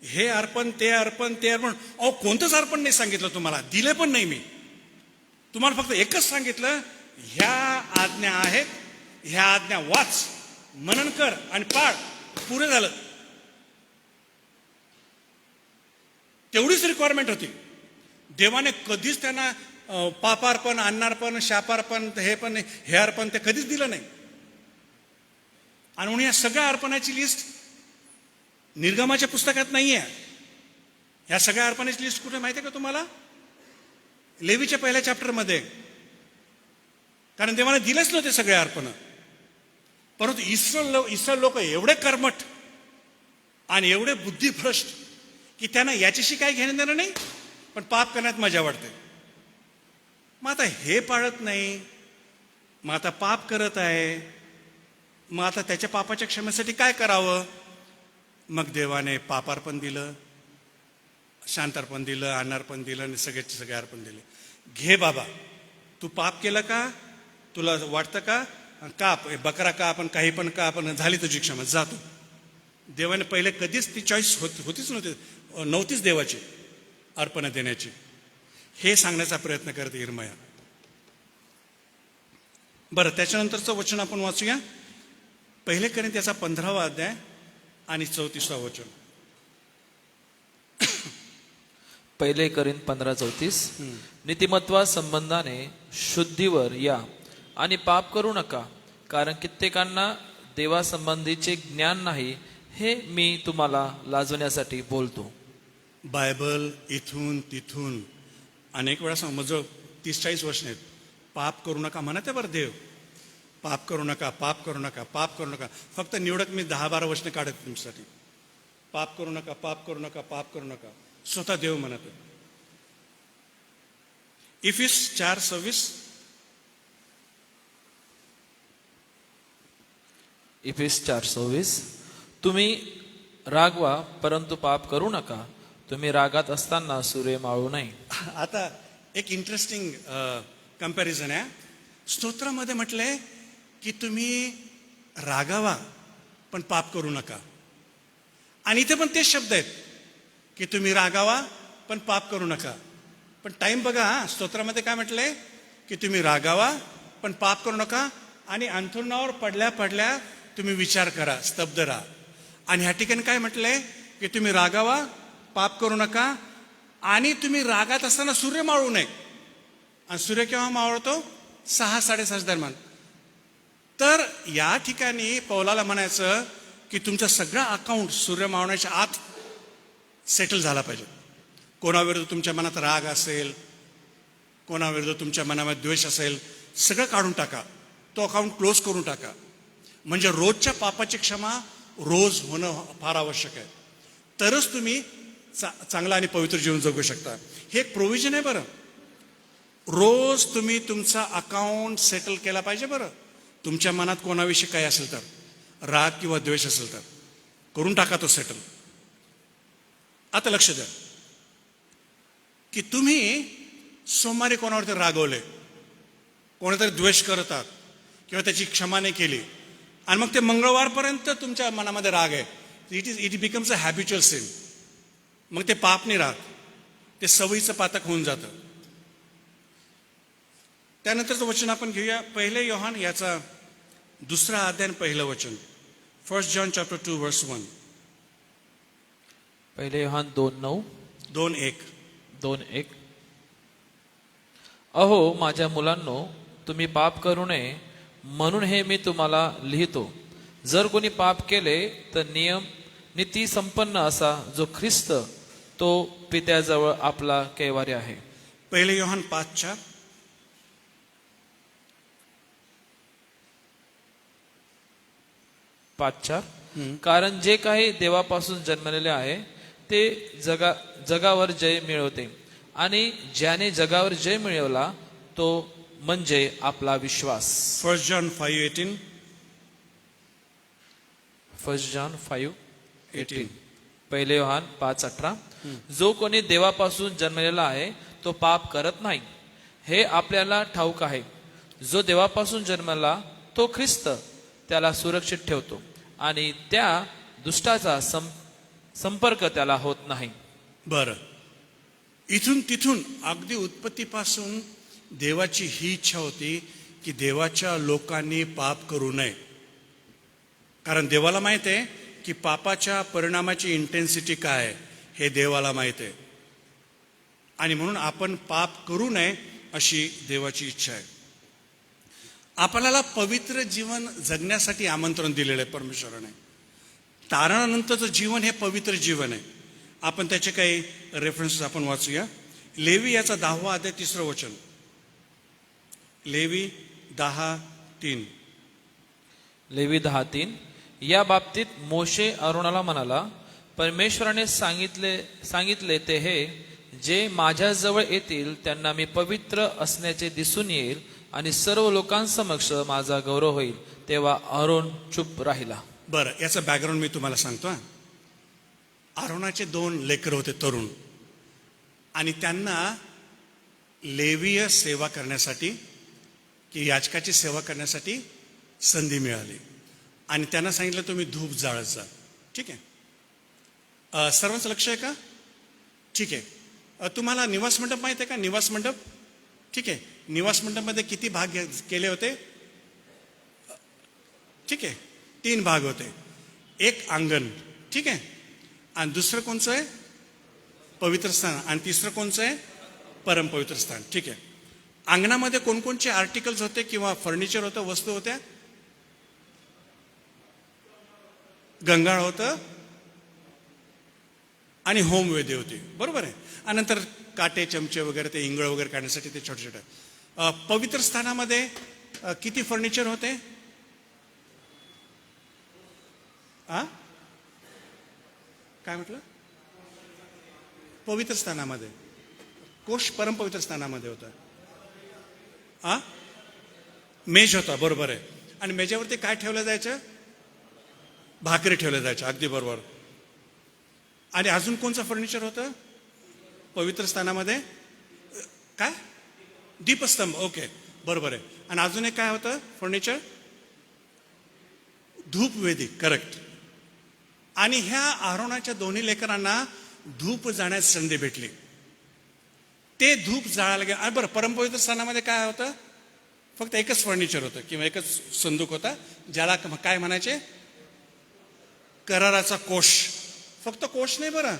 हे अर्पण, ते अर्पण, ते अर्पण, अहो कोणतंच अर्पण नाही सांगितलं तुम्हाला, दिले पण नाही मी. तुम्हाला फक्त एकच सांगितलं, ह्या आज्ञा आहेत, ह्या आज्ञा वाच, मनन कर आणि पाळ. पुरे झालं. तेवढीच रिक्वायरमेंट होती. देवाने कधीच त्यांना पापार्पण, अन्नार्पण, शापार्पण, हे अर्पण ते कधीच दिलं नाही. आणि म्हणून या सगळ्या अर्पणाची लिस्ट निर्गमाच्या पुस्तकात नाही आहे. ह्या सगळ्या अर्पणाची लिस्ट कुठे माहिती आहे का तुम्हाला? लेवीच्या पहिल्या चॅप्टरमध्ये. कारण देवाने दिलेच नव्हते सगळे अर्पण. परंतु इस्रायल लोक एवढे कर्मठ आणि एवढे बुद्धिभ्रष्ट की त्यांना याच्याशी काही घेणं देणं नाही, पण पाप करण्यात मजा वाटते. मग आता हे पाळत नाही, मग आता पाप करत आहे, मग आता त्याच्या पापाच्या क्षमेसाठी काय करावं? मग देवाने पापार्पण दिलं, शांतार्पण दिलं, अन्नार्पण दिलं आणि सगळ्याचे सगळे अर्पण दिले. घे बाबा, तू पाप केलं का? तुला वाटतं का? काप, बकरा का आपण काही पण का आपण, झाली तुझी क्षमा, जातो. देवाने पहिले कधीच ती चॉईस होतीच नव्हतीच देवाची अर्पण देण्याची. हे सांगण्याचा प्रयत्न करते इर्मया. बरं, त्याच्यानंतरचं वचन आपण वाचूया. 1 कोरिन्थ्याचा 15वा अध्याय आणि 34वा वचन. 1 कोरिन्थ 15:34. नीतिमत्वा संबंधाने शुद्धीवर या आणि पाप करू नका, कारण कित्येकांना देवासंबंधीचे ज्ञान नाही, हे मी तुम्हाला लाजवण्यासाठी बोलतो. बायबल इथून तिथून अनेक वेळा समजव 30-40 वर्ष आहेत. पाप करू नका म्हणत आहे बरं देव. पाप करू नका, पाप करू नका, पाप करू नका. फक्त निवडक मी 10-12 वचने काढत तुमच्यासाठी. पाप करू नका, पाप करू नका, पाप करू नका. स्वतः देव म्हणत आहे. इफिस 4:26. इफिस 4:26. तुम्ही रागवा परंतु पाप करू नका, तुम्ही रागात असताना सूर्य मावळू नये. आता एक इंटरेस्टिंग कंपॅरिझन आहे. स्तोत्रामध्ये म्हटलंय की तुम्ही रागावा पण पाप करू नका. आणि इथे पण तेच शब्द आहेत की तुम्ही रागावा पण पाप करू नका. पण टाइम बघा, स्तोत्रामध्ये काय म्हटलंय की तुम्ही रागावा पण पाप करू नका, आणि अंथरुणावर पडल्या पडल्या तुम्ही विचार करा, स्तब्ध राहा. आणि ह्या ठिकाणी काय म्हटलंय की तुम्ही रागावा, पाप करू नका, आणि तुम्ही रागात असताना सूर्य मावळू नये. आणि सूर्य केव्हा मावळतो? 6-6:30 दरम्यान. तर या ठिकाणी पौलाला म्हणायचं की तुमचा सगळा अकाउंट सूर्य मावळण्याच्या आत सेटल झाला पाहिजे. कोणाविरुद्ध तुमच्या मनात राग असेल, कोणाविरुद्ध तुमच्या मनामध्ये द्वेष असेल, सगळं काढून टाका. तो अकाउंट क्लोज करून टाका. म्हणजे रोजच्या पापाची क्षमा रोज होणं फार आवश्यक आहे. तरच तुम्ही चांगला आणि पवित्र जीवन जगू शकता. हे एक प्रोव्हिजन आहे बरं. रोज तुम्ही तुमचा अकाउंट सेटल केला पाहिजे बरं. तुमच्या मनात कोणाविषयी काही असेल तर, राग किंवा द्वेष असेल तर करून टाका तो सेटल. आता लक्ष द्या की तुम्ही सोमवारी कोणावरती रागवले, कोणीतरी द्वेष करतात किंवा त्याची क्षमा नाही केली, आणि मग ते मंगळवारपर्यंत तुमच्या मनामध्ये राग आहे. It becomes a habitual sin. मग ते पाप नाही राहत, ते सवयीचं पातक होऊन जातं. त्यानंतरचं वचन आपण घेऊया. 1 योहान याचा 2रा अध्याय 1 वचन. 1 John chapter 2 verse 1. 1 योहान 2:9. 2:1. अहो माझ्या मुलांनो, तुम्ही पाप करू नये म्हणून हे मी तुम्हाला लिहितो. जर कोणी पाप केले तर नीती संपन्न असा जो ख्रिस्त तो पित्याजवळ आपला कैवारी आहे. पहिले योहान 5:4. कारण जे काही देवापासून जन्मलेले आहे ते जगावर जय मिळवते, आणि ज्याने जगावर जय मिळवला तो म्हणजे आपला विश्वास. 1 John 5:18. 1 John 5:18. पहिले योहान 5:18. जो कोणी देवापासून जन्मलेला आहे तो पाप करत नाही, हे आपल्याला ठाऊक आहे. जो देवापासून जन्मला तो ख्रिस्त त्याला सुरक्षित ठेवतो, आणि त्या दुष्टाचा संपर्क त्याला होत नाही. बरं, इथून तिथून अगदी उत्पत्तीपासून देवाची ही इच्छा होती की देवाच्या लोकांनी पाप करू नये. कारण देवाला माहित आहे की पापाच्या परिणामाची इंटेन्सिटी काय आहे हे देवाला माहित आहे, आणि म्हणून आपण पाप करू नये अशी देवाची इच्छा आहे. आपल्याला पवित्र जीवन जगण्यासाठी आमंत्रण दिलेलं आहे परमेश्वराने. तारणानंतरचं जीवन हे पवित्र जीवन आहे. आपण त्याचे काही रेफरन्सेस आपण वाचूया. लेवी याचा 10वा अध्याय 3रं वचन. लेवी 10:3. लेवी 10:3. या बाबतीत मोशे अरोनाला म्हणाला, परमेश्वराने सांगितले ते हे, जे माझ्याजवळ येतील त्यांना मी पवित्र असण्याचे दिसून येईल, आणि सर्व लोकांसमक्ष माझा गौरव होईल. तेव्हा अरोन चुप राहिला. बरं, याचं बॅकग्राऊंड मी तुम्हाला सांगतो. आरोनाचे 2 लेकरं होते तरुण, आणि त्यांना लेवीय सेवा करण्यासाठी की याजकाची सेवा करण्यासाठी संधी मिळाली, आणि त्यांना सांगितलं तुम्ही धूप जाळत जा. ठीक आहे, सर्वांचं लक्ष आहे का? ठीक आहे. तुम्हाला निवास मंडप माहिती आहे का? निवास मंडप. ठीक आहे, निवास मंडपमध्ये किती भाग केले होते? ठीक आहे, 3 भाग होते. एक अंगण, ठीक आहे, आणि दुसरं कोणचं आहे? पवित्र स्थान, आणि तिसरं कोणचं आहे? परमपवित्र स्थान. ठीक आहे. अंगणामध्ये कोणकोणचे आर्टिकल्स होते किंवा फर्निचर होतं, वस्तू होत्या? गंगाळ होतं आणि होमवेदी होती. बरोबर आहे. आणि नंतर काटे चमचे वगैरे, ते इंगळ वगैरे काढण्यासाठी ते छोटे छोटे. पवित्र स्थानामध्ये किती फर्निचर होते? काय म्हटलं? पवित्र स्थानामध्ये कोश परमपवित्र स्थानामध्ये होता. मेज होता. बरोबर आहे. आणि मेजावरती काय ठेवलं जायचं? भाकरी ठेवल्या जायच्या. अगदी बरोबर. आणि अजून कोणचं फर्निचर होतं पवित्र स्थानामध्ये? काय? दीपस्तंभ. ओके, बरोबर आहे. आणि अजून एक काय होतं फर्निचर? धूपवेदी. करेक्ट. आणि ह्या आरोनाच्या दोन्ही लेकरांना धूप जाण्यास संधी भेटली. ते धूप जाळायला गेले. बरं, परमपवित्र स्थानामध्ये काय होतं? फक्त एकच फर्निचर होतं किंवा एकच संदूक होता, ज्याला काय म्हणायचे? कराराचा कोश. फक्त कोश नाही बरं,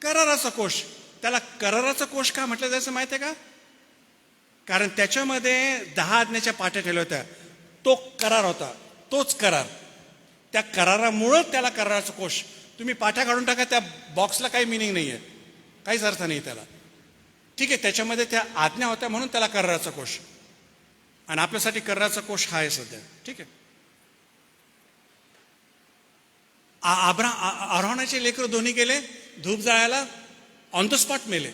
कराराचा कोश. त्याला कराराचा कोश का म्हटलं जायचं माहिती आहे का? कारण त्याच्यामध्ये 10 आज्ञाच्या पाट्या ठेवल्या होत्या. तो करार होता, तोच करार. त्या करारामुळं त्याला कराराचा कोश. तुम्ही पाट्या काढून टाका, त्या बॉक्सला काही मिनिंग नाही आहे, काहीच अर्थ नाही त्याला. ठीक आहे, त्याच्यामध्ये त्या आज्ञा होत्या म्हणून त्याला कराराचा कोश. आणि आपल्यासाठी कराराचा कोश हा आहे सध्या. ठीक आहे. आरोनाचे लेकर दोन्ही गेले धूप जाळायला. ऑन द स्पॉट मेले.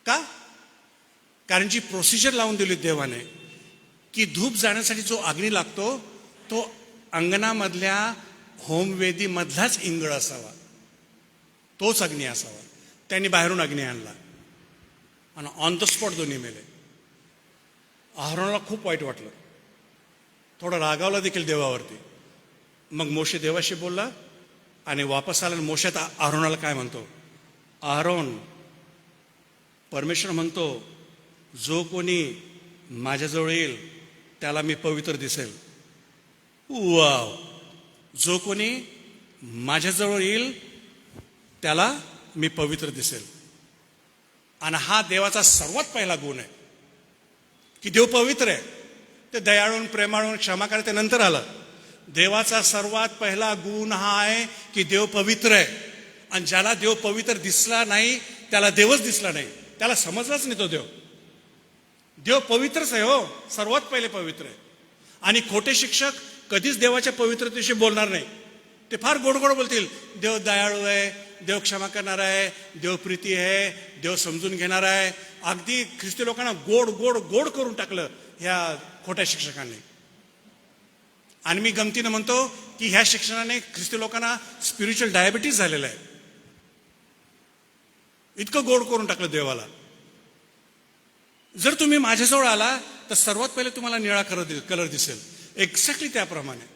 का? कारण जी प्रोसिजर लावून दिली देवाने की धूप जाण्यासाठी जो अग्नी लागतो तो अंगणामधल्या होमवेदी मधलाच इंगळ असावा, तोच अग्नी असावा. त्यांनी बाहेरून अग्नी आणला आणि ऑन द स्पॉट दोन्ही मेले. अहरोनला खूप वाईट वाटलं, थोडं रागावला देखील देवावरती. मग मोशे देवाशी बोलला आणि वापस आला. मोशे अहरोनाला काय म्हणतो? अहरोन, परमेश्वर म्हणतो जो कोणी माझ्याजवळ येईल त्याला मी पवित्र दिसेल. वाव. जो कोणी माझ्याजवळ येईल त्याला मी पवित्र दिसेल. आणि हा देवाचा सर्वात पहिला गुण आहे की देव पवित्र आहे. ते दयाळून, प्रेमाळून, क्षमा करते नंतर आलं. देवाचा सर्वात पहिला गुण हा आहे की देव पवित्र आहे. आणि ज्याला देव पवित्र दिसला नाही त्याला देवच दिसला नाही, त्याला समजलाच नाही तो देव. देव पवित्रच आहे हो, सर्वात पहिले पवित्र आहे. आणि खोटे शिक्षक कधीच देवाच्या पवित्रतेविषयी बोलणार नाही. ते फार गोड गोड बोलतील, देव दयाळू आहे, देव क्षमा करणार आहे, देव प्रीती आहे, देव समजून घेणार आहे. अगदी ख्रिस्ती लोकांना गोड गोड गोड करून टाकलं ह्या खोट्या शिक्षकांनी. आणि मी गमतीनं म्हणतो की ह्या शिक्षणाने ख्रिस्ती लोकांना स्पिरिच्युअल डायबिटीज झालेला आहे. इतकं गोड करून टाकलं देवाला. जर तुम्ही माझ्याजवळ आला तर सर्वात पहिले तुम्हाला निळा कलर दिसेल, एक्झॅक्टली त्याप्रमाणे.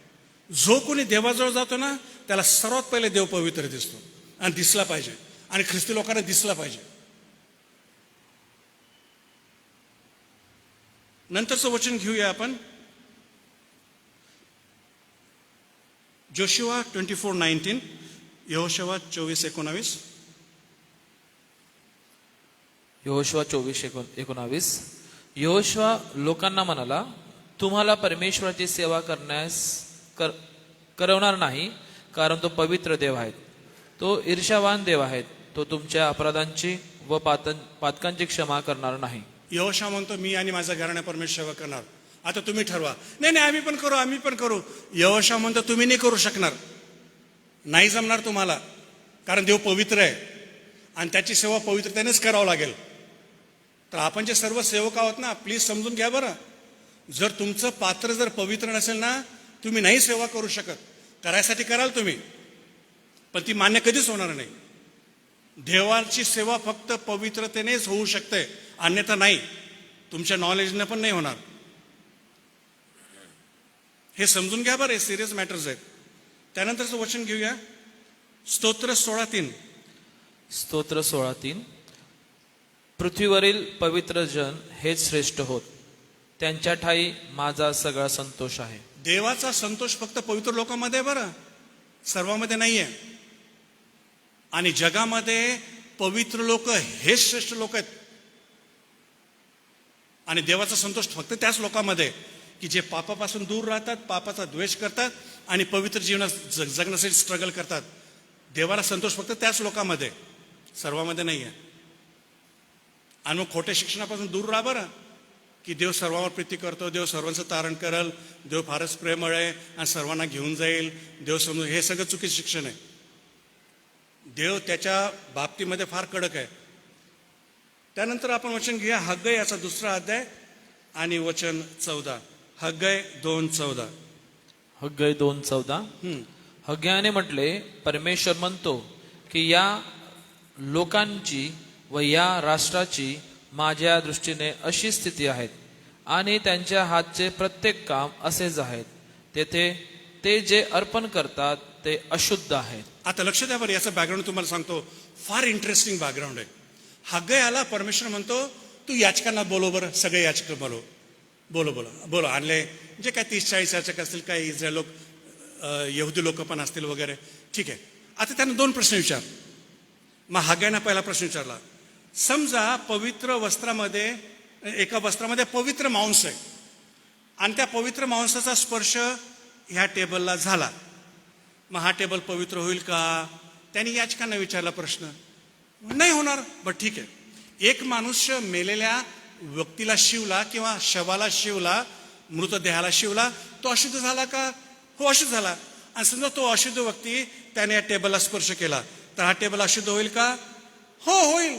जो कोणी देवाजवळ जातो ना त्याला सर्वात पहिले देव पवित्र दिसतो आणि दिसला पाहिजे, आणि ख्रिस्ती लोकांना दिसला पाहिजे. नंतरचं वचन घेऊया आपण, जोशुआ 24:19, यहोशुआ 24:19. यहोशुआ 24:19. यहोशुआ लोकांना म्हणाला, तुम्हाला परमेश्वराची सेवा करवणार नाही, कारण तो पवित्र देव आहे. तो ईर्ष्यावान देव आहे. तो तुमच्या अपराधांची व पातकांची क्षमा करणार नाही. यहोशुआ म्हणतो मी आणि माझा घराणा परमेश्वर सेवा करणार. आता तुम्ही ठरवा, नाही आम्ही पण करू. यहोशुआ म्हणतो तुम्ही नाही करू शकणार, नाही जमणार तुम्हाला, कारण देव पवित्र आहे आणि त्याची सेवा पवित्रतेनेच करावं लागेल. तर आपण जे सर्व सेवक आहोत ना, प्लीज समजून घ्या बरं. जर तुमचं पात्र जर पवित्र नसेल ना, तुम्ही नाही सेवा करू शकत. करायसाठी कराल तुम्ही, पण ती मान्य कधीच होणार नाही. देवाची सेवा फक्त पवित्रतेनेच होऊ शकते, अन्यथा नाही. तुमच्या नॉलेजने पण नाही होणार. हे समजून घ्या बरं, हे सिरियस मॅटर्स आहेत. त्यानंतरचं वचन घेऊया, स्तोत्र 16:3. स्तोत्र 16:3. पृथ्वीवरील पवित्र जन हेच श्रेष्ठ होत, त्यांच्या ठाई माझा सगळा संतोष आहे. देवाचा संतोष फक्त पवित्र लोकांमध्ये बरं, सर्वांमध्ये नाहीये. आणि जगामध्ये पवित्र लोक हेच श्रेष्ठ लोक आहेत. आणि देवाचा संतोष फक्त त्याच लोकांमध्ये की जे पापापासून दूर राहतात, पापाचा द्वेष करतात आणि पवित्र जीवनात जगण्यासाठी स्ट्रगल करतात. देवाला संतोष फक्त त्याच लोकांमध्ये, सर्वांमध्ये नाही आहे. आणि मग खोट्या शिक्षणापासून दूर राहा बरं, की देव सर्वांवर प्रीती करतो, देव सर्वांचं तारण करेल, देव फारच प्रेमळ आहे आणि सर्वांना घेऊन जाईल, देव समजून, हे सगळं चुकीचं शिक्षण आहे. देव त्याच्या बाबतीमध्ये फार कडक आहे. त्यानंतर आपण वचन घेऊया हग्गय याचा 2रा अध्याय आणि वचन 14. हग्गय 2:14. हग्गय 2:14. हग्गयाने म्हटले, परमेश्वर म्हणतो की या लोकांची व या राष्ट्राची माझ्या दृष्टीने अशी स्थिती आहे आणि त्यांच्या हातचे प्रत्येक काम असेच आहेत. तेथे ते जे अर्पण करतात ते अशुद्ध आहेत. आता लक्ष द्या बरं, याचं बॅकग्राऊंड तुम्हाला सांगतो, फार इंटरेस्टिंग बॅकग्राऊंड आहे. हग्गयाला परमेश्वर म्हणतो तू याचकांना बोलव बरं, सगळे याचक बोलो आणले, जे काय 30-40 याचक असतील, काही इस्रायल लोक, यहुदी लोक पण असतील वगैरे, ठीक आहे. आता त्यानं 2 प्रश्न विचार. मग हग्गयानं पहिला प्रश्न विचारला, समजा पवित्र वस्त्रामध्ये, एका वस्त्रामध्ये पवित्र मांस आहे आणि त्या पवित्र मांसाचा स्पर्श ह्या टेबलला झाला, मग हा टेबल पवित्र होईल का? त्यांनी याचकांना विचारला प्रश्न. नाही होणार. बट ठीक आहे, एक मनुष्य मेलेल्या व्यक्तीला शिवला किंवा शवाला शिवला, मृतदेहाला शिवला, तो अशुद्ध झाला का? हो, अशुद्ध झाला. आणि समजा तो अशुद्ध व्यक्ती त्याने या टेबलला स्पर्श केला, तर हा टेबल अशुद्ध होईल का? हो, होईल.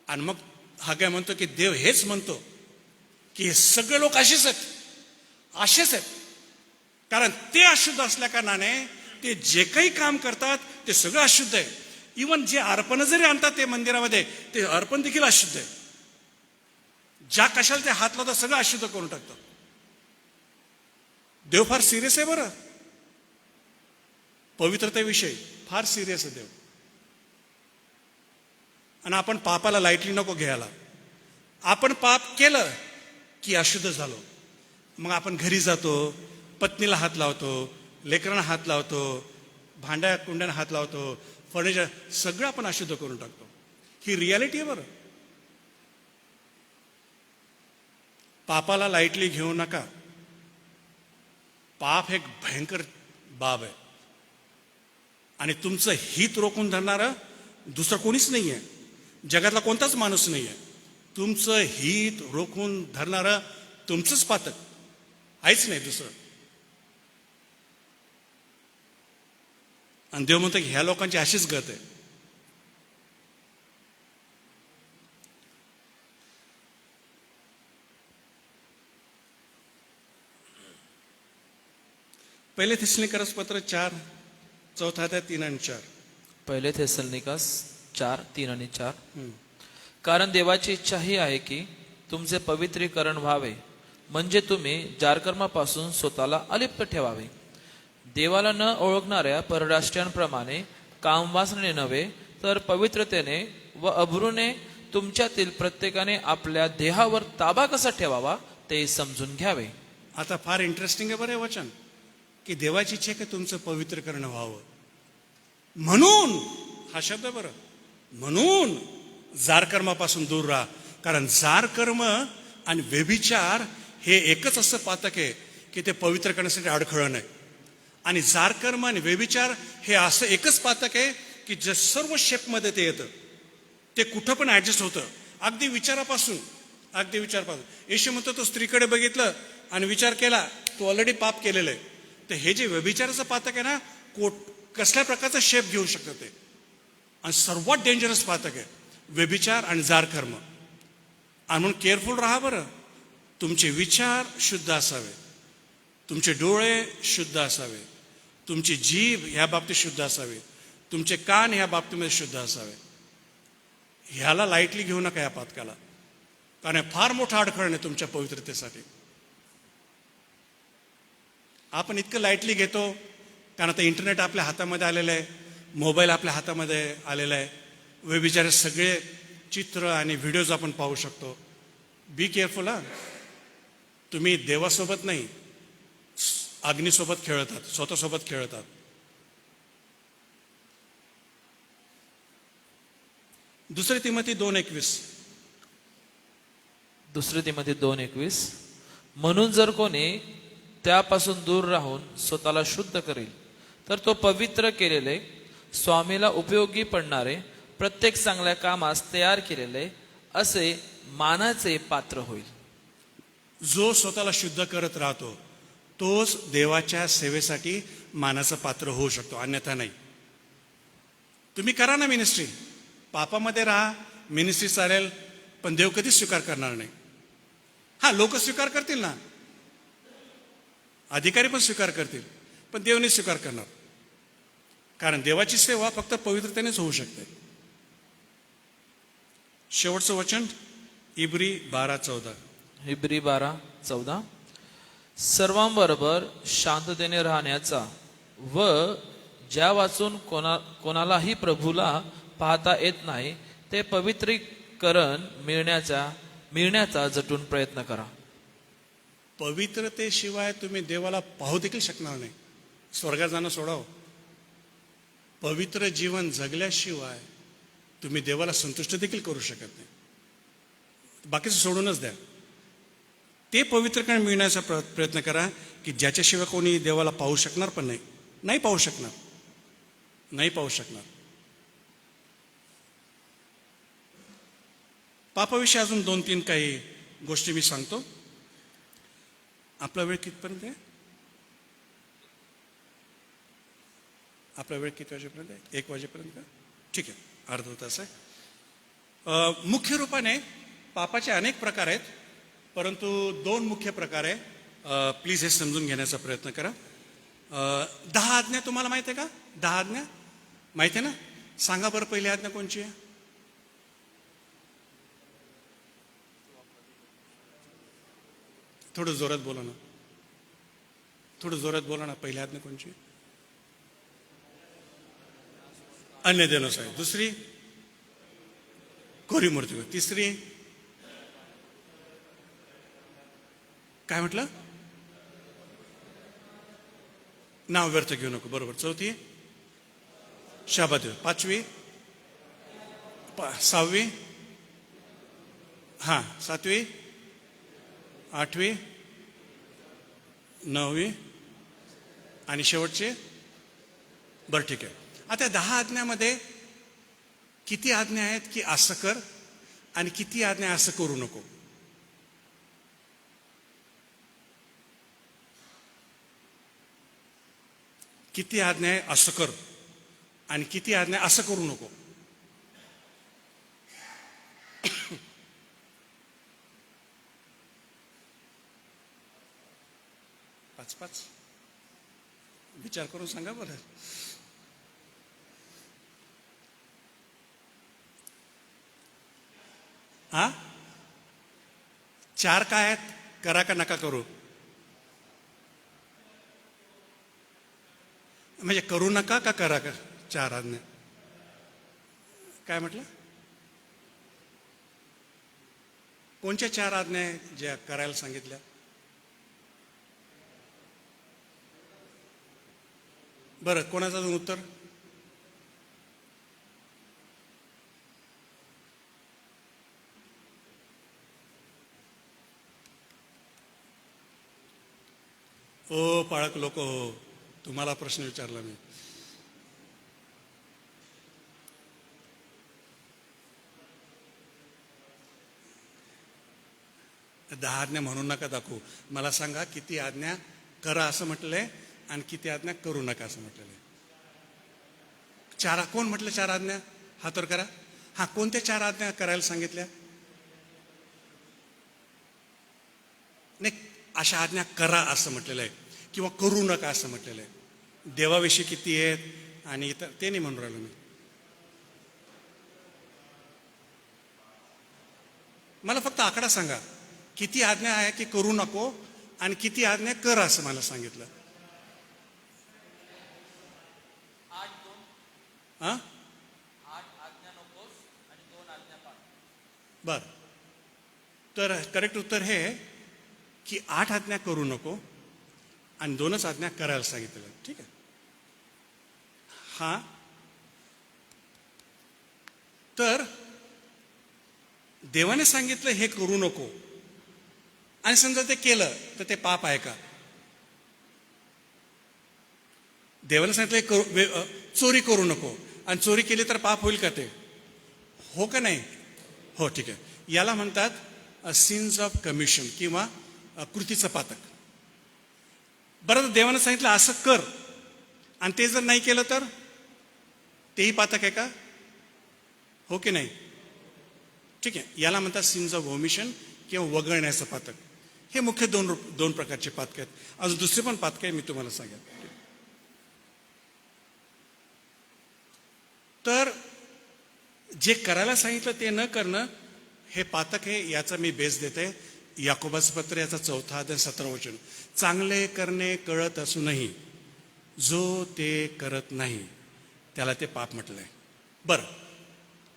आणि मग हग्गय म्हणतो की देव हेच म्हणतो की हे सगळे लोक असेच आहेत, कारण ते अशुद्ध असल्या कारणाने ते जे काही काम करतात ते सगळं अशुद्ध आहे. इवन जे अर्पण जरी आणतात ते मंदिरामध्ये, ते अर्पण देखील अशुद्ध आहे. ज्या कशाला ते हात लावतात सगळं अशुद्ध करून टाकतात. देव फार सिरियस आहे बरं, पवित्रतेविषयी फार सिरियस आहे देव. आणि आपण पापाला लाईटली नको घ्यायला. आपण पाप केलं की अशुद्ध झालो, मग आपण घरी जातो, पत्नीला हात लावतो, लेकरांना हात लावतो, भांड्या कुंड्यांना हात लावतो, फर्निचर सगळं आपण अशुद्ध करून टाकतो. ही रियालिटी आहे बरं. पापाला लाईटली घेऊ नका. पाप एक भयंकर बाब आहे. आणि तुमचं हित रोखून धरणारं दुसरं कोणीच नाही आहे, जगातला कोणताच माणूस नाही आहे. तुमचं हित रोखून धरणारं तुमचंच पातक, आहेच नाही दुसरं. आणि देव म्हणतो की ह्या लोकांची अशीच गत आहे. पहिले थिस्सलुनीकर पत्र 4 चौथा अध्याय 3 आणि 4. पहिले थेसलनिकास 4:3-4. कारण देवाची इच्छा ही आहे की तुमचे पवित्रीकरण व्हावे, म्हणजे तुम्ही जारकर्मापासून स्वतःला अलिप्त ठेवावे, देवाला न ओळखणाऱ्या परराष्ट्रीयांप्रमाणे कामवासनेने नव्हे तर पवित्रतेने व अब्रूने तुमच्यातील प्रत्येकाने आपल्या देहावर ताबा कसा ठेवावा ते समजून घ्यावे. आता फार इंटरेस्टिंग आहे बरं हे वचन, की देवाची इच्छा आहे की तुमचं पवित्रकरण व्हावं. म्हणून हा शब्द बरं, म्हणून जारकर्मापासून दूर राहा. कारण जारकर्म आणि व्यभिचार हे एकच असं पातक आहे की ते पवित्र करण्यासाठी अडखळण नाही. आणि जारकर्म आणि व्यभिचार हे असं एकच पातक आहे की जे सर्व शेपमध्ये ते येतं, ते कुठं पण ऍडजस्ट होतं, अगदी विचारापासून. येशू म्हणतो तो स्त्रीकडे बघितलं आणि विचार केला, तो ऑलरेडी पाप केलेलं आहे. तर हे जे व्यभिचाराचं पातक आहे ना, कसल्या प्रकारचा शेप घेऊ शकतं ते, आणि सर्वात डेंजरस पातक आहे व्यभिचार आणि जारकर्म. आणि म्हणून केअरफुल राहा बरं. तुमचे विचार शुद्ध असावे, तुमचे डोळे शुद्ध असावे, तुमची जीभ ह्या बाबतीत शुद्ध असावे, तुमचे कान ह्या बाबतीमध्ये शुद्ध असावे. ह्याला लाईटली घेऊ नका या पातकाला, कारण हे फार मोठा अडखळण आहे तुमच्या पवित्रतेसाठी. आपण इतकं लाईटली घेतो कारण आता इंटरनेट आपल्या हातामध्ये आलेलं आहे, मोबाईल आपल्या हातामध्ये आलेला आहे, व्यभिचारी सगळे चित्र आणि व्हिडिओज आपण पाहू शकतो. बी केअरफुल हा. तुम्ही देवासोबत नाही, अग्नीसोबत खेळतात, स्वतःसोबत खेळतात. दुसरे तिमोथी 2:21. दुसरे तिमोथी 2:21. म्हणून जर कोणी त्यापासून दूर राहून स्वतःला शुद्ध करेल तर तो पवित्र केलेले, स्वामीला उपयोगी पडणारे, प्रत्येक चांगल्या कामास तयार केलेले असे मानाचे पात्र होईल. जो स्वतःला शुद्ध करत राहतो तोच देवाच्या सेवेसाठी मानाचं पात्र होऊ शकतो, अन्यथा नाही. तुम्ही करा ना मिनिस्ट्री, पापामध्ये राहा, मिनिस्ट्री चालेल, पण देव कधीच स्वीकार करणार नाही. हा, लोक स्वीकार करतील ना, अधिकारी पण स्वीकार करतील, पण देव नाही स्वीकार करणार. कारण देवाची सेवा फक्त पवित्रतेनेच होऊ शकते. शेवटचं वचन इब्री 12:14. इब्री 12:14. सर्वांबरोबर शांततेने राहण्याचा व ज्या वाचून कोणालाही प्रभूला पाहता येत नाही ते पवित्रीकरण मिळण्याचा जटून प्रयत्न करा. पवित्रतेशिवाय तुम्ही देवाला पाहू देखील शकणार नाही. स्वर्गात जाणं सोडावं, पवित्र जीवन जगल्याशिवाय तुम्ही देवाला संतुष्ट देखील करू शकत नाही. बाकीचं सोडूनच द्या. ते पवित्रकरण मिळण्याचा प्रयत्न करा की ज्याच्याशिवाय कोणी देवाला पाहू शकणार पण नाही पाहू शकणार. पापाविषयी अजून 2-3 काही गोष्टी मी सांगतो. आपला वेळ कितपर्यंत आहे? आपला वेळ किती वाजेपर्यंत आहे? 1 वाजेपर्यंत का? ठीक आहे, अर्धा तास आहे. मुख्य रूपाने पापाचे अनेक प्रकार आहेत, परंतु 2 मुख्य प्रकार आहे. प्लीज हे समजून घेण्याचा प्रयत्न करा. 10 आज्ञा तुम्हाला माहिती आहे का? 10 आज्ञा माहिती आहे ना? सांगा बरं, पहिली आज्ञा कोणची आहे? थोडं जोरात बोला ना. पहिली आज्ञा कोणची? अन्य देव नसावे. दुसरी कोरी मूर्ती. तिसरी काय म्हटलं? नाव व्यर्थ घेऊ नको. बरोबर. चौथी शाबात. 5वी 6वी 7वी 8वी 9वी आणि शेवटचे. बरं, ठीक आहे. आता 10 आज्ञामध्ये किती आज्ञा आहेत की असं कर आणि किती आज्ञा असं करू नको? किती आज्ञा आहे असं कर आणि किती आज्ञा असं करू नको? पाच पाच विचार करून सांगा बरं. हा, 4 काय आहेत? करा का नका करू? म्हणजे करू नका का करा का? 4 आज्ञा काय म्हटलं? कोणत्या 4 आज्ञा आहे ज्या करायला सांगितल्या? बरं, कोणाचं अजून उत्तर? ओ पाळक लोक हो, तुम्हाला प्रश्न विचारला मी. दहा आज्ञा म्हणून नका दाखवू. मला सांगा किती आज्ञा करा असं म्हटलंय आणि किती आज्ञा करू नका असं म्हटलेलं आहे? 4 कोण म्हटलं 4 आज्ञा? हात वर करा. हा, कोणत्या 4 आज्ञा करायला सांगितल्या? नाही, अशा आज्ञा करा असं म्हटलेलं आहे किंवा करू नका असं म्हटलेलं आहे. देवाविषयी किती आहेत आणि इतर ते नाही म्हणून राहिलो मी. मला फक्त आकडा सांगा. किती आज्ञा आहे की करू नको आणि किती आज्ञा कर असं मला सांगितलं? हा, बर. तर करेक्ट उत्तर हे की 8 आज्ञा करू नको आणि 2च आज्ञा करायला सांगितलं. ठीक आहे. हा, तर देवाने सांगितलं हे करू नको आणि समजा ते केलं तर ते पाप आहे का? देवाने सांगितलं चोरी करू नको आणि चोरी केली तर पाप होईल का? ते हो का नाही? हो, ठीक आहे. याला म्हणतात सिन्स ऑफ कमिशन किंवा कृतीचं पातक. बरं, देवाने सांगितलं असं कर आणि ते जर नाही केलं तर तेही पातक आहे का? हो की नाही? ठीक आहे. याला म्हणतात सिन्स ऑफ ओमिशन किंवा वगळण्याचं पातक. हे मुख्य दोन प्रकारचे पातक आहेत. अजून दुसरे पण पातक आहे, मी तुम्हाला सांगेन. तर जे करायला सांगितलं ते न करणं हे पातक आहे. याचा मी बेस देते. याकोबाचं पत्र याचा 4 अध्याय 17 वचन. चांगले करणे कळत असूनही जो ते करत नाही त्याला ते पाप म्हटलंय. बरं,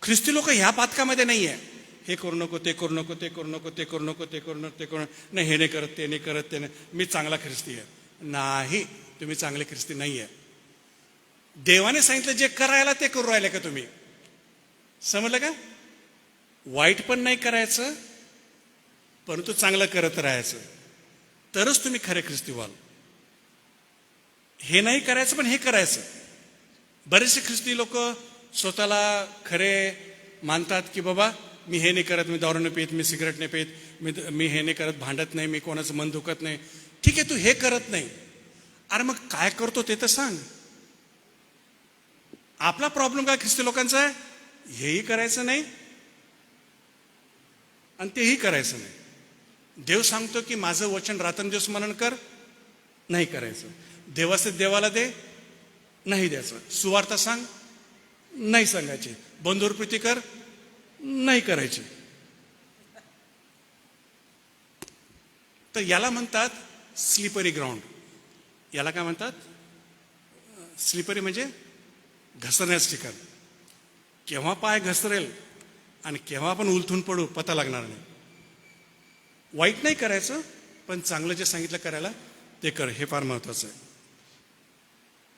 ख्रिस्ती लोक ह्या पातकामध्ये नाही आहे. हे करू नको, ते करू नको, ते करू नको, ते करू नको, ते करू नको, ते करू नाही, हे नाही करत, ते नाही करत, ते नाही, मी चांगला ख्रिस्ती आहे. नाही, तुम्ही चांगले ख्रिस्ती नाही आहे. देवाने सांगितलं जे करायला ते करू राहिले का तुम्ही? समजलं का? वाईट पण नाही करायचं परंतु चांगलं करत राहायचं, तरच तुम्ही खरे ख्रिस्ती व्हाल. हे नाही करायचं पण हे करायचं. बरेचसे ख्रिस्ती लोक स्वतःला खरे मानतात की बाबा मी हे नाही करत, मी दारू नाही पित, मी सिगरेट नाही पित, मी हे नाही करत, भांडत नाही, मी कोणाचं मन दुखत नाही. ठीक आहे, तू हे करत नाही. अरे मग काय करतो ते तर सांग. आपला प्रॉब्लेम काय ख्रिस्ती लोकांचा आहे? हेही करायचं नाही आणि तेही करायचं नाही. देव सांगतो की माझं वचन रात्रंदिवस स्मरण कर, नाही करायचं. देवाचं देवाला दे, नाही द्यायचं. सुवार्ता सांग, नाही सांगायची. बंधुर प्रीती कर, नाही करायची. तर याला म्हणतात स्लिपरी ग्राउंड. याला काय म्हणतात? स्लिपरी म्हणजे घसरण्याचं ठिकाण. केव्हा पाय घसरेल आणि केव्हा आपण उलथून पडू पता लागणार नाही. वाईट नाही करायचं पण चांगलं जे सांगितलं करायला ते कर, हे फार महत्वाचं आहे.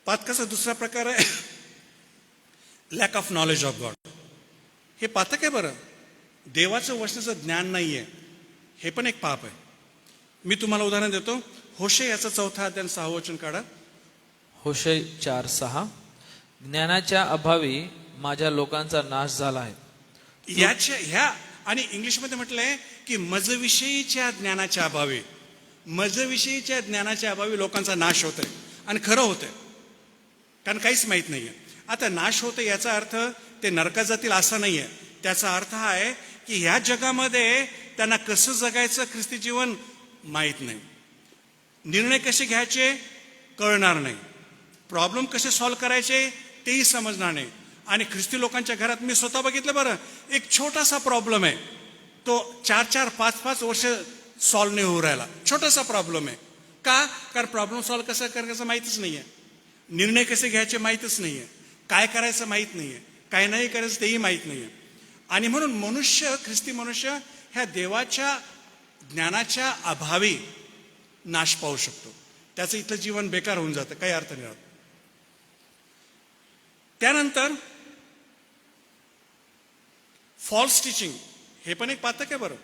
पातकाचा दुसरा प्रकार आहे lack of knowledge of God. हे पातक आहे. बरं, देवाचं वचनाचं ज्ञान नाही आहे, हे पण एक पाप आहे. मी तुम्हाला उदाहरण देतो. होशे याचा 4 अध्याय 6 वचन काढा. होशे 4:6. ज्ञानाच्या अभावी माझ्या लोकांचा नाश झाला आहे. याच्या ह्या आणि इंग्लिशमध्ये म्हटलंय की मजविषयीच्या ज्ञानाच्या अभावी, मजविषयीच्या ज्ञानाच्या अभावी लोकांचा नाश होतोय. आणि खरं होतंय, कारण काहीच माहीत नाहीये. आता नाश होतं याचा अर्थ ते नरकात जातील असा नाहीये. त्याचा अर्थ हा आहे की ह्या जगामध्ये त्यांना कसं जगायचं ख्रिस्ती जीवन माहीत नाही, निर्णय कसे घ्यायचे कळणार नाही, प्रॉब्लेम कसे सॉल्व्ह करायचे तेही समजणार नाही. आणि ख्रिस्ती लोकांच्या घरात मी स्वतः बघितलं बरं, एक छोटासा प्रॉब्लेम आहे, तो 4-4, 5-5 वर्ष सॉल्व्ह नाही होऊ राहिला. छोटासा प्रॉब्लेम आहे. का? कारण प्रॉब्लेम सॉल्व्ह कसं करायचं माहीतच नाहीये, निर्णय कसे घ्यायचे माहीतच नाहीये, काय करायचं माहीत नाहीये, काय नाही करायचं तेही माहीत नाहीये. आणि म्हणून मनुष्य, ख्रिस्ती मनुष्य ह्या देवाच्या ज्ञानाच्या अभावी नाश पाहू शकतो. त्याचं इथलं जीवन बेकार होऊन जातं, काही अर्थ नाही राहत. त्यानंतर फॉल्स टीचिंग, हे पण एक पातक आहे बरं.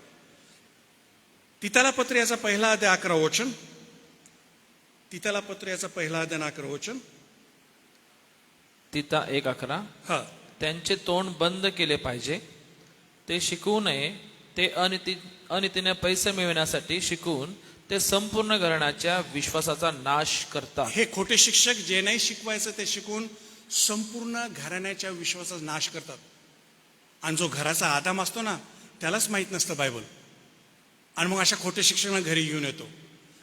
तिताला पत्र याचा पहिला अध्याय 11 वचन, तिताला पत्र याचा पहिला अध्याय 11 वचन. तिता 1:11. हा, त्यांचे तोंड बंद केले पाहिजे, ते शिकवू नये, ते अनितीने पैसे मिळवण्यासाठी शिकून ते संपूर्ण घराण्याच्या विश्वासाचा नाश करतात. हे खोटे शिक्षक जे नाही शिकवायचं ते शिकून संपूर्ण घराण्याच्या विश्वासाचा नाश करतात. आणि जो घराचा आदाम असतो ना त्यालाच माहीत नसतं बायबल, आणि मग अशा खोटे शिक्षकांना घरी घेऊन येतो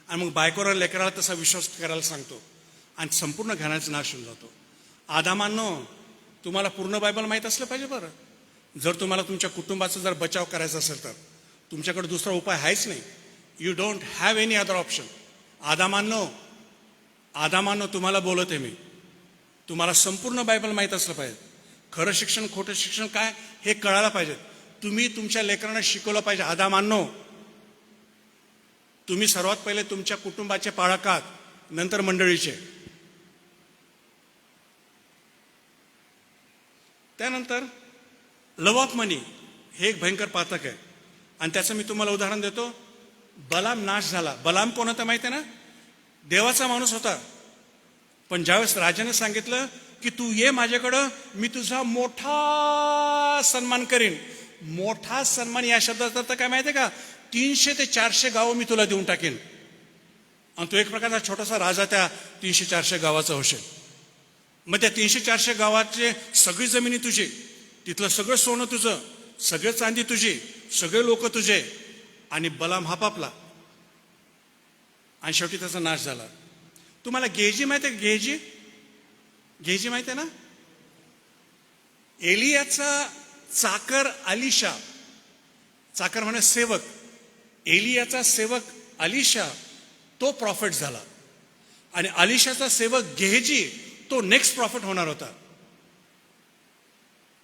आणि मग बायकोला लेकराला तसा विश्वास करायला सांगतो आणि संपूर्ण घराण्याचा नाश होऊन जातो. आदामांनो, तुम्हाला पूर्ण बायबल माहीत असलं पाहिजे बरं. जर तुम्हाला तुमच्या कुटुंबाचा जर बचाव करायचा असेल तर तुमच्याकडे दुसरा उपाय आहेच नाही. You don't have any other option. आदामांनो तुम्हाला बोलत आहे मी, तुम्हाला संपूर्ण बायबल माहीत असलं पाहिजे. खरं शिक्षण खोटं शिक्षण काय हे कळायला पाहिजे. तुम्ही तुमच्या लेकरांना शिकवलं पाहिजे. आदामांनो, तुम्ही सर्वात पहिले तुमच्या कुटुंबाचे पाळक आहात, नंतर मंडळीचे. त्यानंतर लव ऑफ मनी हे एक भयंकर पातक आहे आणि त्याचं मी तुम्हाला उदाहरण देतो. बलाम नाश झाला. बलाम कोण होता माहिती आहे ना? देवाचा माणूस होता. पण ज्यावेळेस राजाने सांगितलं की तू ये माझ्याकडं, मी तुझा मोठा सन्मान करीन. मोठा सन्मान या शब्दाचा अर्थ काय माहिती आहे का? 300 ते 400 गावं मी तुला देऊन टाकेन. आणि तो एक प्रकारचा छोटासा राजा त्या 300-400 गावाचा होशील. मग त्या 300-400 गावाचे सगळी जमिनी तुझी, तिथलं सगळं सोनं तुझं, सगळं चांदी तुझी, सगळे लोक तुझे. आणि बलाम हा पापला आणि शेवटी त्याचा नाश झाला. तुम्हाला गेहजी माहिती आहे? गेहजी माहिती आहे ना? एलियाचा चाकर अलिशा, चाकर म्हणजे सेवक, एलियाचा सेवक अलिशा तो प्रॉफिट झाला आणि अलिशाचा सेवक गेहजी तो नेक्स्ट प्रॉफिट होणार होता.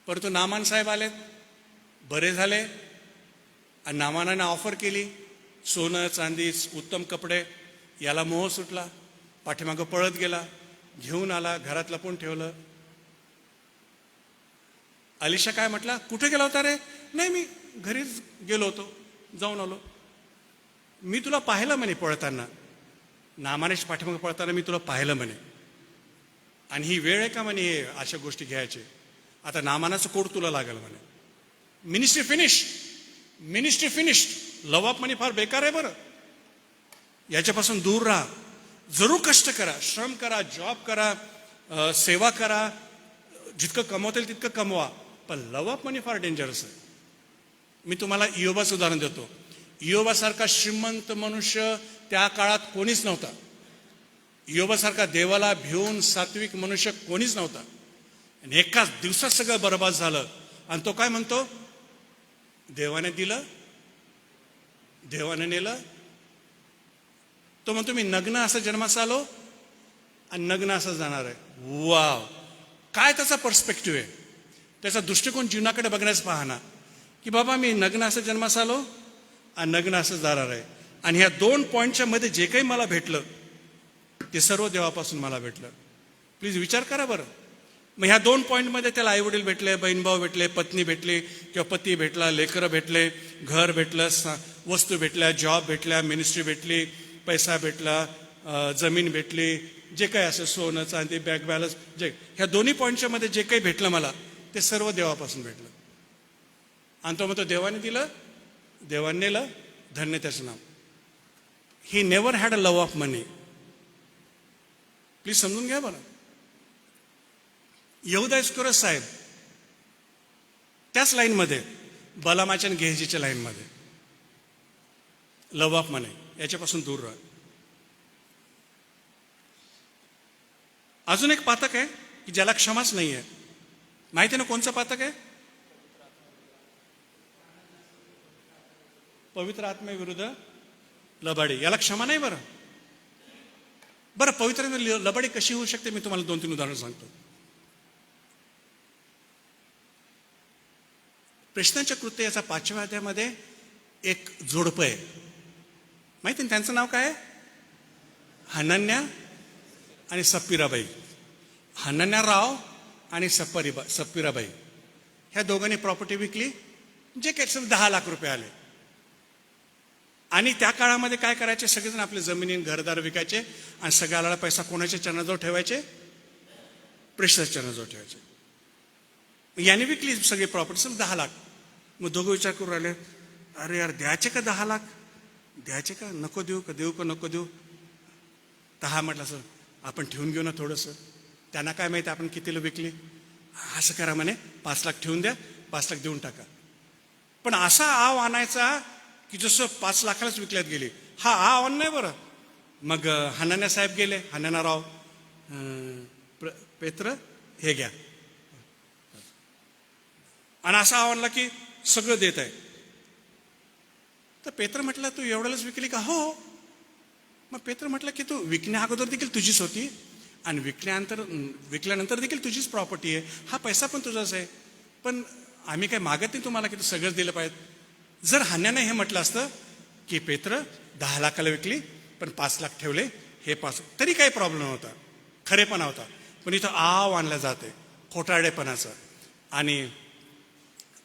परंतु नामान साहेब आले, बरे झाले आणि नामानाने ऑफर केली सोनं चांदी उत्तम कपडे. याला मोह सुटला, पाठीमागं पळत गेला, घेऊन आला, घरात लपून ठेवलं. अलिशा काय म्हटला? कुठे गेला होता रे? नाही, मी घरीच गेलो होतो, जाऊन आलो. मी तुला पाहिलं म्हणे पळताना, नामानेश पाठीमागं पळताना मी तुला पाहिलं म्हणे. आणि ही वेळ आहे का म्हणे हे अशा गोष्टी घ्यायचे? आता नामानाचं कोड तुला लागेल म्हणे. Ministry finished. लव ऑफ मनी फार बेकार आहे बरं. याच्यापासून दूर राहा. जरूर कष्ट करा, श्रम करा, जॉब करा, सेवा करा, जितकं कमवता येईल तितकं कमवा, पण लव ऑफ मनी फार डेंजरस आहे. मी तुम्हाला इयोबाचं उदाहरण देतो. इयोबासारखा श्रीमंत मनुष्य त्या काळात कोणीच नव्हता. इयोबासारखा देवाला भिवून सात्विक मनुष्य कोणीच नव्हता. आणि एकाच दिवसात सगळं बरबाद झालं. आणि तो काय म्हणतो? देवाने दिलं, देवाने नेलं. तो म्हणतो मी नग्न असं जन्मास आलो आणि नग्न असं जाणार आहे. वाव, काय त्याचा पर्स्पेक्टिव्ह आहे, त्याचा दृष्टिकोन जीवनाकडे बघण्यास पाहणा की बाबा मी नग्न असं जन्मास आलो आणि नग्न असं जाणार आहे. आणि ह्या 2 पॉईंटच्या मध्ये जे काही मला भेटलं ते सर्व देवापासून मला भेटलं. प्लीज विचार करा बरं. मग ह्या 2 पॉईंटमध्ये त्याला आईवडील भेटले, बहीणभाऊ भेटले, पत्नी भेटली किंवा पती भेटला, लेकरं भेटले, घर भेटलं, वस्तू भेटल्या, जॉब भेटल्या, मिनिस्ट्री भेटली, पैसा भेटला, जमीन भेटली, जे काही असेल सोनं चांदी बँक बॅलन्स जे ह्या दोन्ही पॉईंटच्या मध्ये जे काही भेटलं मला ते सर्व देवापासून भेटलं. आणि तो म्हणतो देवाने दिलं, देवाने नेलं, धन्य त्याचं नाव. He never had a love of money. Please समजून घ्या बरं. यहुदा इस्करियोत साहेब त्याच लाईनमध्ये, बलामाच्या आणि गेहजीच्या लाईनमध्ये. लव्ह ऑफ मनी याच्यापासून दूर राहा. अजून एक पातक आहे की ज्याला क्षमाच नाही आहे. माहिती आहे ना कोणचं पातक आहे? पवित्र आत्म्याविरुद्ध लबाडी. याला क्षमा नाही बरं. बरं, पवित्र लबाडी कशी होऊ शकते मी तुम्हाला 2-3 उदाहरण सांगतो. प्रेषितांच्या कृत्य याचा 5व्या अध्यायामध्ये एक जोडपं आहे. माहिती ना त्यांचं नाव काय आहे? हनन्या आणि सप्पिराबाई. हनन्याराव आणि सप्पिराबाई ह्या दोघांनी प्रॉपर्टी विकली, जे काही 10 लाख रुपये आले. आणि त्या काळामध्ये काय करायचे, सगळेजण आपले जमिनी घरदार विकायचे आणि सगळ्याला पैसा कोणाच्या चरणाजवळ ठेवायचे? प्रेषिताच्या चरणाजवळ ठेवायचे. याने विकली सगळी प्रॉपर्टी 10 लाख. मग दोघं विचार करू राहिले, अरे यार द्यायचे का 10 लाख? द्यायचे का नको देऊ, का देऊ का नको देऊ? तर हा म्हटलं सर आपण ठेवून घेऊ ना थोडंसं. त्यांना काय माहिती आपण कितीला विकली. असं करा म्हणे, 5 लाख ठेवून द्या, 5 लाख देऊन टाका. पण असा आव आणायचा की जसं 5 लाखालाच विकल्यात गेली. हा आव आण नाही बरं. मग हनन्या साहेब गेले, हनन्याराव पेत्र हे घ्या, आणि असा आव आणला की सगळं देत आहे. तर पेत्र म्हटलं तू एवढ्यालाच विकली का? हो. मग पेत्र म्हटलं की तू विकण्या अगोदर देखील तुझीच होती आणि विकल्यानंतर देखील तुझीच प्रॉपर्टी आहे. हा पैसा पण तुझाच आहे. पण आम्ही काय मागत नाही तुम्हाला की तू सगळंच दिलं पाहिजे. जर हन्याने हे म्हटलं असतं की पेत्र 10 लाखाला विकली पण 5 लाख ठेवले, हे 5, तरी काही प्रॉब्लेम नव्हता, खरेपणा होता. पण इथं आव आणलं जाते खोटारडेपणाचं. आणि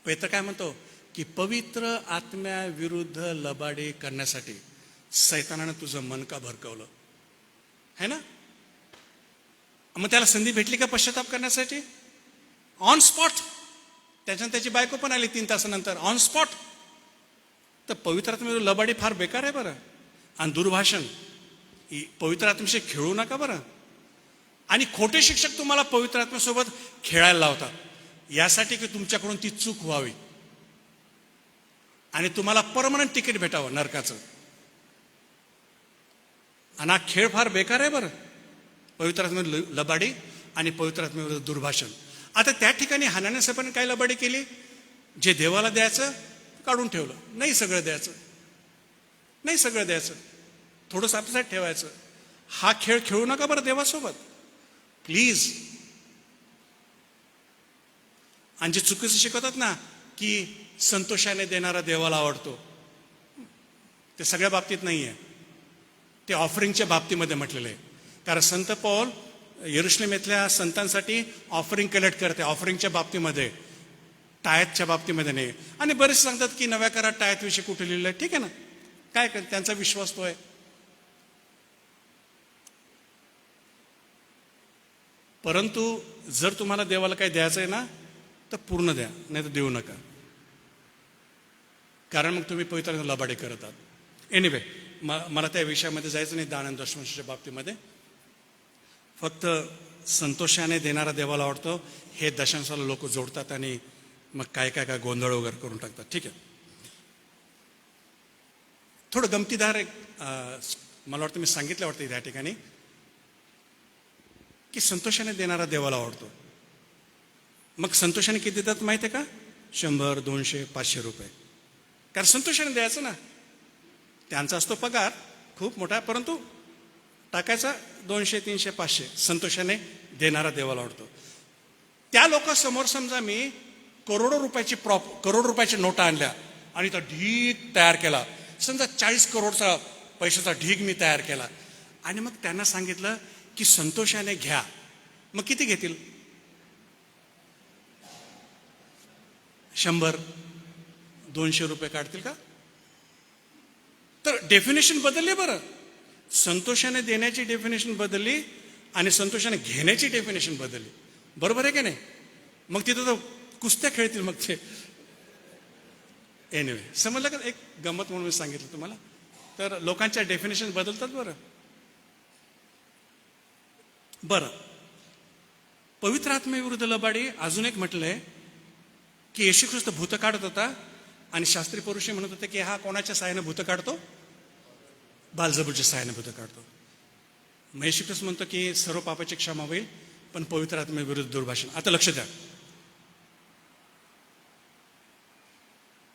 पेत्र काय म्हणतो की पवित्र आत्म्याविरुद्ध लबाडी करण्यासाठी सैतानानं तुझं मन का भरकवलं है ना? मग त्याला संधी भेटली का पश्चाताप करण्यासाठी? On spot. त्याच्यानंतर त्याची बायको पण आली 3 तासानंतर ऑन स्पॉट. तर पवित्र आत्म्याविरुद्ध लबाडी फार बेकार आहे बरं. आणि दुर्भाषण, पवित्र आत्म्याशी खेळू नका बरं. आणि खोटे शिक्षक तुम्हाला पवित्र आत्म्यासोबत खेळायला लावतात यासाठी की तुमच्याकडून ती चूक व्हावी आणि तुम्हाला परमनंट तिकीट भेटावं नरकाचं. आणि हा खेळ फार बेकार आहे बरं. पवित्र आत्म्याविरुद्ध लबाडी आणि पवित्र आत्म्याविरुद्ध दुर्भाषण. आता त्या ठिकाणी हनन्या साहेबांनी काय लबाडी केली? जे देवाला द्यायचं काढून ठेवलं. नाही सगळं द्यायचं, नाही सगळं द्यायचं, थोडंसं आपल्यासाठी ठेवायचं. हा खेळ खेळू नका बरं देवासोबत प्लीज. आणि जे चुकीचं शिकवतात ना की संतोषाने देणारा देवाला आवडतो, ते सगळ्या बाबतीत नाही आहे. ते ऑफरिंगच्या बाबतीमध्ये म्हटलेलं आहे. कारण संत पौल यरुशलेम येथल्या संतांसाठी ऑफरिंग कलेक्ट करते, ऑफरिंगच्या बाबतीमध्ये, टायतच्या बाबतीमध्ये नाही. आणि बरेच सांगतात की नव्या करार टायतविषयी कुठे लिहिलं आहे. ठीक आहे ना, काय कर, त्यांचा विश्वास तो आहे. परंतु जर तुम्हाला देवाला काही द्यायचं आहे ना तर पूर्ण द्या, नाही तर देऊ नका. कारण मग तुम्ही पवित्र लबाडी करत आहात. एनिवे, मला त्या विषयामध्ये जायचं नाही दान आणि दशमांशाच्या बाबतीमध्ये. फक्त संतोषाने देणारा देवाला आवडतो हे दशांशाला लोक जोडतात आणि मग काय गोंधळ वगैरे करून टाकतात. ठीक आहे. थोडं गमतीदार एक मला वाटतं मी सांगितलं वाटतं त्या ठिकाणी की संतोषाने देणारा देवाला आवडतो. मग संतोषाने किती देतात माहिती आहे का? 100, 200, 500 रुपये. कारण संतोषाने द्यायचं ना, त्यांचा असतो पगार खूप मोठा, परंतु टाकायचा 200, 300, 500. संतोषाने देणारा देवाला आवडतो. त्या लोकांसमोर समजा मी करोडो रुपयाची नोटा आणल्या आणि तो ढीग तयार केला, समजा 40 करोडचा पैशाचा ढीग मी तयार केला आणि मग त्यांना सांगितलं की संतोषाने घ्या, मग किती घेतील? 100, 200 रुपये काढतील का? तर डेफिनेशन बदलली बरं. संतोषाने देण्याची डेफिनेशन बदलली आणि संतोषाने घेण्याची डेफिनेशन बदलली. बरोबर आहे की नाही? मग तिथं तर कुस्त्या खेळतील मग ते. एनिवे, समजलं का? एक गंमत म्हणून मी सांगितलं तुम्हाला. तर लोकांच्या डेफिनेशन बदलतात. बरं, पवित्र आत्मेविरुद्ध लबाडी अजून एक म्हटलंय की येशू ख्रिस्त भूत काढत होता आणि शास्त्री पुरुषी म्हणत होते की हा कोणाच्या साहाय्याने भूत काढतो? बालजबूच्या साहाय्याने भूत काढतो. मग येशू ख्रिस्त म्हणतो की सर्व पापाची क्षमा होईल, पण पवित्र आत्मेविरुद्ध दुर्भाषण. आता लक्ष द्या,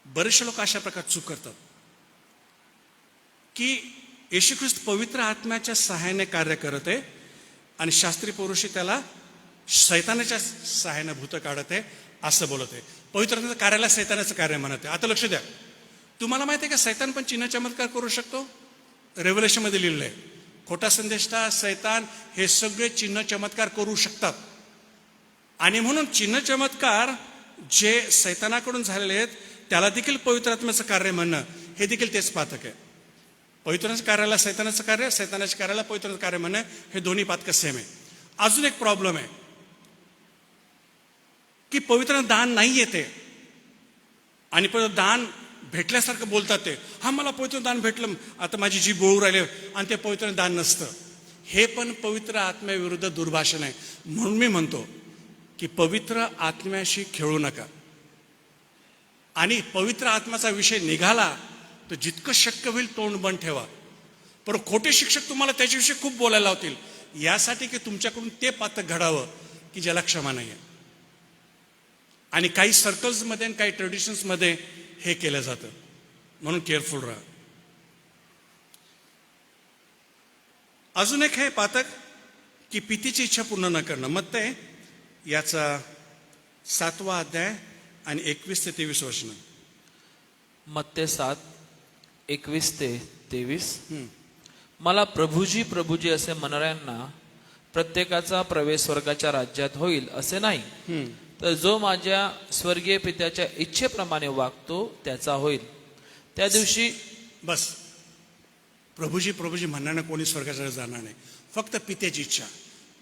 बरेचसे लोक अशा प्रकारे चूक करतात की येशू ख्रिस्त पवित्र आत्म्याच्या सहाय्याने कार्य करत आहे आणि शास्त्री पुरुषी त्याला सैतानाच्या सहाय्याने भूत काढत आहे असं बोलत आहे. पवित्र आत्म्याच्या कार्याला सैतानाचं कार्य म्हणत आहे. आता लक्ष द्या, तुम्हाला माहिती आहे का सैतान पण चिन्ह चमत्कार करू शकतो? रेव्हलेशन मध्ये लिहिलेलं आहे, खोटा संदेष्टा, सैतान हे सगळे चिन्ह चमत्कार करू शकतात. आणि म्हणून चिन्ह चमत्कार जे सैतानाकडून झालेले आहेत त्याला देखील पवित्र आत्म्याचं कार्य म्हणणं हे देखील तेच पातक आहे. पवित्राच्या कार्याला सैतानाचं कार्य, सैतानाच्या कार्याला पवित्राचं कार्य म्हणणं हे दोन्ही पातक सेम आहे. अजून एक प्रॉब्लेम आहे की पवित्र दान नाही येते आणि पवित्र दान भेटल्यासारखं बोलतात ते. हा मला पवित्र दान भेटलं, आता माझी जी बोळू राहिले, आणि ते पवित्र दान नसतं. हे पण पवित्र आत्म्याविरुद्ध दुर्भाषण आहे. म्हणून मी म्हणतो की पवित्र आत्म्याशी खेळू नका. आणि पवित्र आत्म्याचा विषय निघाला तर जितकं शक्य होईल तोंड बंद ठेवा. पण खोटे शिक्षक तुम्हाला त्याच्याविषयी खूप बोलायला होतील यासाठी की तुमच्याकडून ते पातक घडावं की ज्याला क्षमा नाही आहे. आणि काही सर्कल्समध्ये आणि काही ट्रेडिशन्समध्ये हे केलं जातं. म्हणून केअरफुल राहा. अजून एक हे पातक की पितेची इच्छा पूर्ण न करणं. मत्तय याचा 7वा अध्याय आणि 21 ते 23 वचन. मत्ते 7:21-23. मला प्रभुजी प्रभुजी असे म्हणणाऱ्यांना प्रत्येकाचा प्रवेश स्वर्गाच्या राज्यात होईल असे नाही, तर जो माझ्या स्वर्गीय पित्याच्या इच्छेप्रमाणे वागतो त्याचा होईल. त्या दिवशी बस, प्रभुजी प्रभुजी म्हणणाऱ्यांना कोणी स्वर्गाच्या जाणार नाही, फक्त पित्याची इच्छा.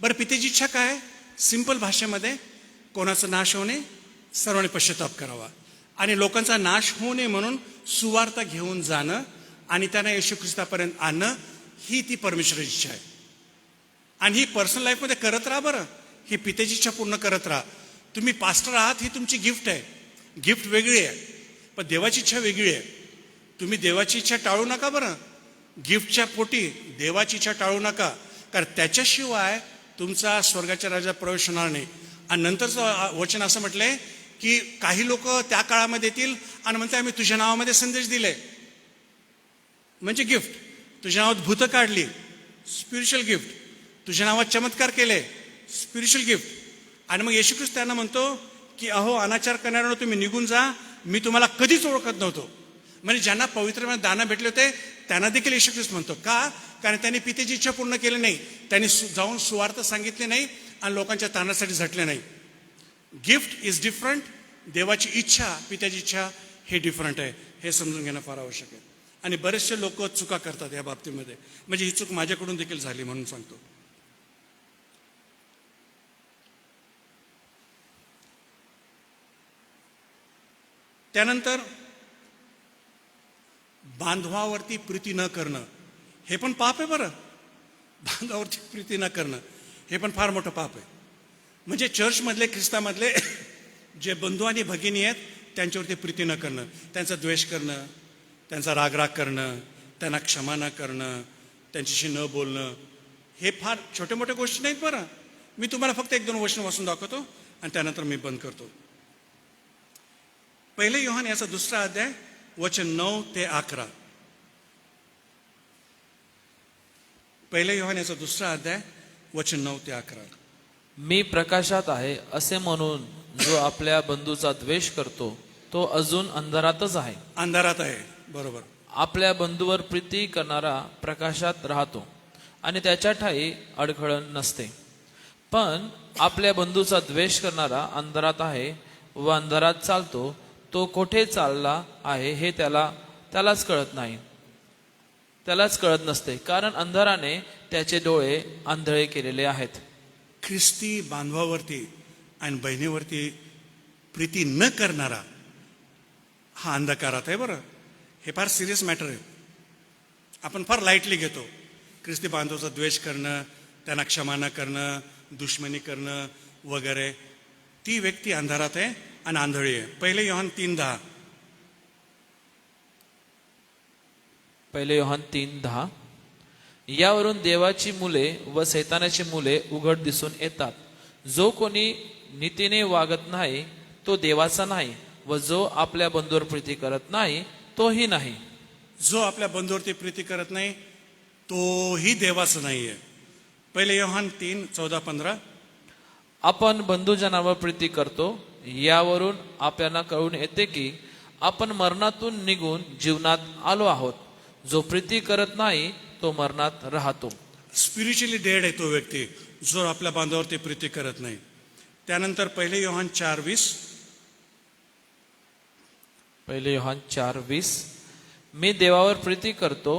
बरं, पित्याची इच्छा काय? सिंपल भाषेमध्ये कोणाचा नाश होणे, सर्वांनी पश्चाताप करावा आणि लोकांचा नाश होऊ नये म्हणून सुवार्ता घेऊन जाणं आणि त्यांना येशू ख्रिस्तापर्यंत आणणं, ही ती परमेश्वराची इच्छा आहे. आणि ही पर्सनल लाईफमध्ये करत राहा. बरं, ही पित्याची इच्छा पूर्ण करत राहा. तुम्ही पास्टर आहात, ही तुमची गिफ्ट आहे. गिफ्ट वेगळी आहे, पण देवाची इच्छा वेगळी आहे. तुम्ही देवाची इच्छा टाळू नका. बरं, गिफ्टच्या पोटी देवाची इच्छा टाळू नका, कारण त्याच्याशिवाय तुमचा स्वर्गाच्या राज्यात प्रवेश होणार नाही. आणि नंतरचं वचन असं म्हटलंय की काही लोक त्या काळामध्ये येतील आणि म्हणते आम्ही तुझ्या नावामध्ये संदेश दिले, म्हणजे गिफ्ट. तुझ्या नावात भूत काढली, स्पिरिच्युअल गिफ्ट. तुझ्या नावात चमत्कार केले, स्पिरिच्युअल गिफ्ट. आणि मग येशू ख्रिस्त त्यांना म्हणतो की अहो अनाचार करणाऱ्यांना तुम्ही निघून जा, मी तुम्हाला कधीच ओळखत नव्हतो. म्हणजे ज्यांना पवित्र दान भेटले होते त्यांना देखील येशू ख्रिस्त म्हणतो. का? कारण त्यांनी पितेची इच्छा पूर्ण केली नाही, त्यांनी जाऊन सुवार्थ सांगितले नाही आणि लोकांच्या ताणासाठी झटले नाही. गिफ्ट इज डिफरंट, देवाची इच्छा, पित्याची इच्छा हे डिफरंट आहे. हे समजून घेणं फार आवश्यक आहे. आणि बरेचसे लोक चुका करतात या बाबतीमध्ये. म्हणजे ही चूक माझ्याकडून देखील झाली म्हणून सांगतो. त्यानंतर बांधवावरती प्रीती न करणं हे पण पाप आहे. बरं, बांधवावरती प्रीती न करणं हे पण फार मोठं पाप आहे. म्हणजे चर्चमधले, ख्रिस्तामधले जे बंधू आणि भगिनी आहेत त्यांच्यावरती प्रीती न करणं, त्यांचा द्वेष करणं, त्यांचा रागराग करणं, त्यांना क्षमा न करणं, त्यांच्याशी न बोलणं, हे फार छोटे मोठ्या गोष्टी नाहीत. बरं, मी तुम्हाला फक्त 1-2 वचन वाचून दाखवतो आणि त्यानंतर मी बंद करतो. 1 योहान याचा 2रा अध्याय वचन 9 ते 11. 1 योहान याचा 2रा अध्याय वचन 9 ते 11. मी प्रकाशात आहे असे म्हणून जो आपल्या बंधूचा द्वेष करतो तो अजून अंधारातच आहे. अंधारात आहे. बरोबर. आपल्या बंधूवर प्रीती करणारा प्रकाशात राहतो आणि त्याच्या ठायी अडखळण नसते. पण आपल्या बंधूचा द्वेष करणारा अंधारात आहे व अंधारात चालतो, तो कोठे चालला आहे हे त्यालाच कळत नाही, त्यालाच कळत नसते. कारण अंधाराने त्याचे डोळे आंधळे केलेले आहेत. ख्रिस्ती बांधवावरती आणि बहिणीवरती प्रीती न करणारा हा अंधकारात आहे. बरं, हे फार सिरियस मॅटर आहे. आपण फार लाईटली घेतो. ख्रिस्ती बांधवाचा द्वेष करणं, त्यांना क्षमा न करणं, दुश्मनी करणं वगैरे, ती व्यक्ती अंधारात आहे आणि आंधळी आहे. 1 योहान 3:10. 1 योहान 3:10. यावरून देवाची मुले व सैतानाची मुले उघड दिसून येतात. जो कोणी नीतीने वागत नाही तो देवाचा नाही, व जो आपल्या बंधूवर प्रीती करत नाही तोही नाही. जो आपल्या बंधूवरती प्रीती करत नाही तोही देवाचा नाहीये. 1 योहान 3:14-15. आपण बंधुजनावर प्रीती करतो, यावरून आपल्याला कळून येते की आपण मरणातून निघून जीवनात आलो आहोत. जो प्रीती करत नाही तो मरणात राहतो. स्पिरिच्युअली डेड आहे तो व्यक्ती, जो आपल्या बांधवावरती प्रीती करत नाही. त्यानंतर 1 योहान 4:20. 1 योहान 4:20. मी देवावर प्रीती करतो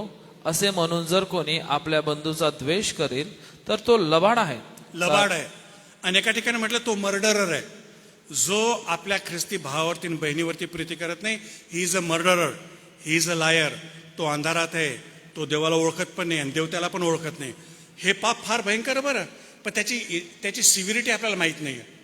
असे म्हणून जर कोणी आपल्या बंधूचा द्वेष करेल तर तो लबाड आहे. लबाड आहे. आणि एका ठिकाणी म्हटलं तो मर्डरर आहे. जो आपल्या ख्रिस्ती भावावरती आणि बहिणीवरती प्रीती करत नाही, he is a murderer, he is a liar. तो अंधारात आहे, तो देवाला ओळखत पण नाही आणि देव त्याला पण ओळखत नाही. हे पाप फार भयंकर बरं, पण त्याची सिव्हिरिटी आपल्याला माहीत नाही आहे.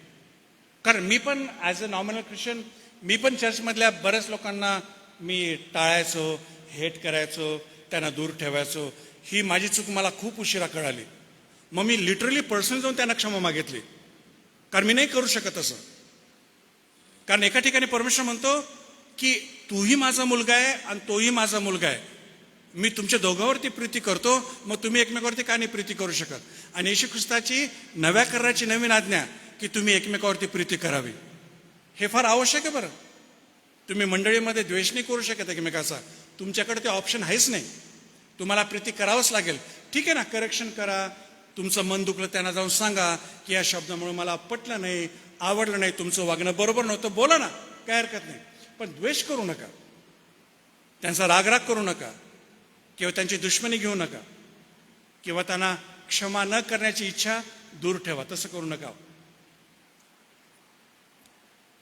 कारण मी पण ॲज अ नॉमिनल ख्रिश्चन, मी पण चर्चमधल्या बऱ्याच लोकांना मी टाळायचो, हेट करायचो, त्यांना दूर ठेवायचो. ही माझी चूक मला खूप उशिरा कळाली. मग मी लिटरली पर्सनल जाऊन त्यांना क्षमा मागितली, कारण मी नाही करू शकत असं. कारण एका ठिकाणी परमेश्वर म्हणतो की तूही माझा मुलगा आहे आणि तोही माझा मुलगा आहे. मी तुमच्या दोघांवरती प्रीती करतो, मग तुम्ही एकमेकावरती का नाही प्रीती करू शकत? आणि येशू ख्रिस्ताची नव्या कराराची नवीन आज्ञा की तुम्ही एकमेकावरती प्रीती करावी, हे फार आवश्यक आहे. बरं, तुम्ही मंडळीमध्ये द्वेष नाही करू शकत एकमेकाचा, तुमच्याकडे ते ऑप्शन आहेच नाही. तुम्हाला प्रीती करावंच लागेल. ठीक आहे ना, करेक्शन करा. तुमचं मन दुखलं त्यांना जाऊन सांगा की या शब्दामुळे मला पटलं नाही, आवडलं नाही, तुमचं वागणं बरोबर नव्हतं, बोला ना, काय हरकत नाही. पण द्वेष करू नका, त्यांचा रागराग करू नका, किंवा त्यांची दुश्मनी घेऊ नका, किंवा त्यांना क्षमा न करण्याची इच्छा दूर ठेवा. तसं करू नका.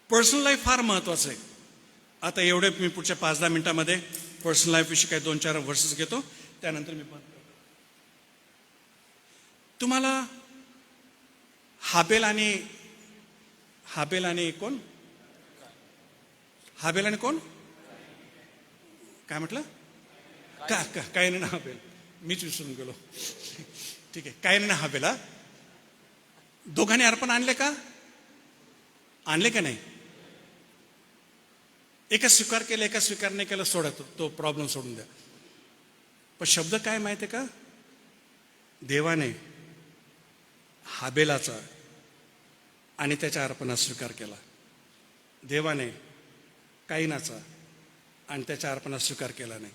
पर्सनल लाईफ फार महत्वाचं आहे. आता एवढे मी पुढच्या 5-10 मिनिटांमध्ये पर्सनल लाईफ विषयी काही 2-4 वर्सेस घेतो, त्यानंतर मी बंद करतो. तुम्हाला हाबेल आणि कोण? हाबेल आणि कोण? काय म्हटलं? काय नाही ना, हाबेल, मीच विसरून गेलो. ठीक आहे, काय नाही हाबेल. हा, दोघांनी अर्पण आणले का? आणले का नाही? एका स्वीकार केलं, एका स्वीकार नाही केलं, सोडा, तो प्रॉब्लेम सोडून द्या. पण शब्द काय माहिती आहे का? देवाने हाबेलाचा आणि त्याच्या अर्पणात स्वीकार केला. देवाने काईनाचा आणि त्याच्या अर्पणात स्वीकार केला नाही.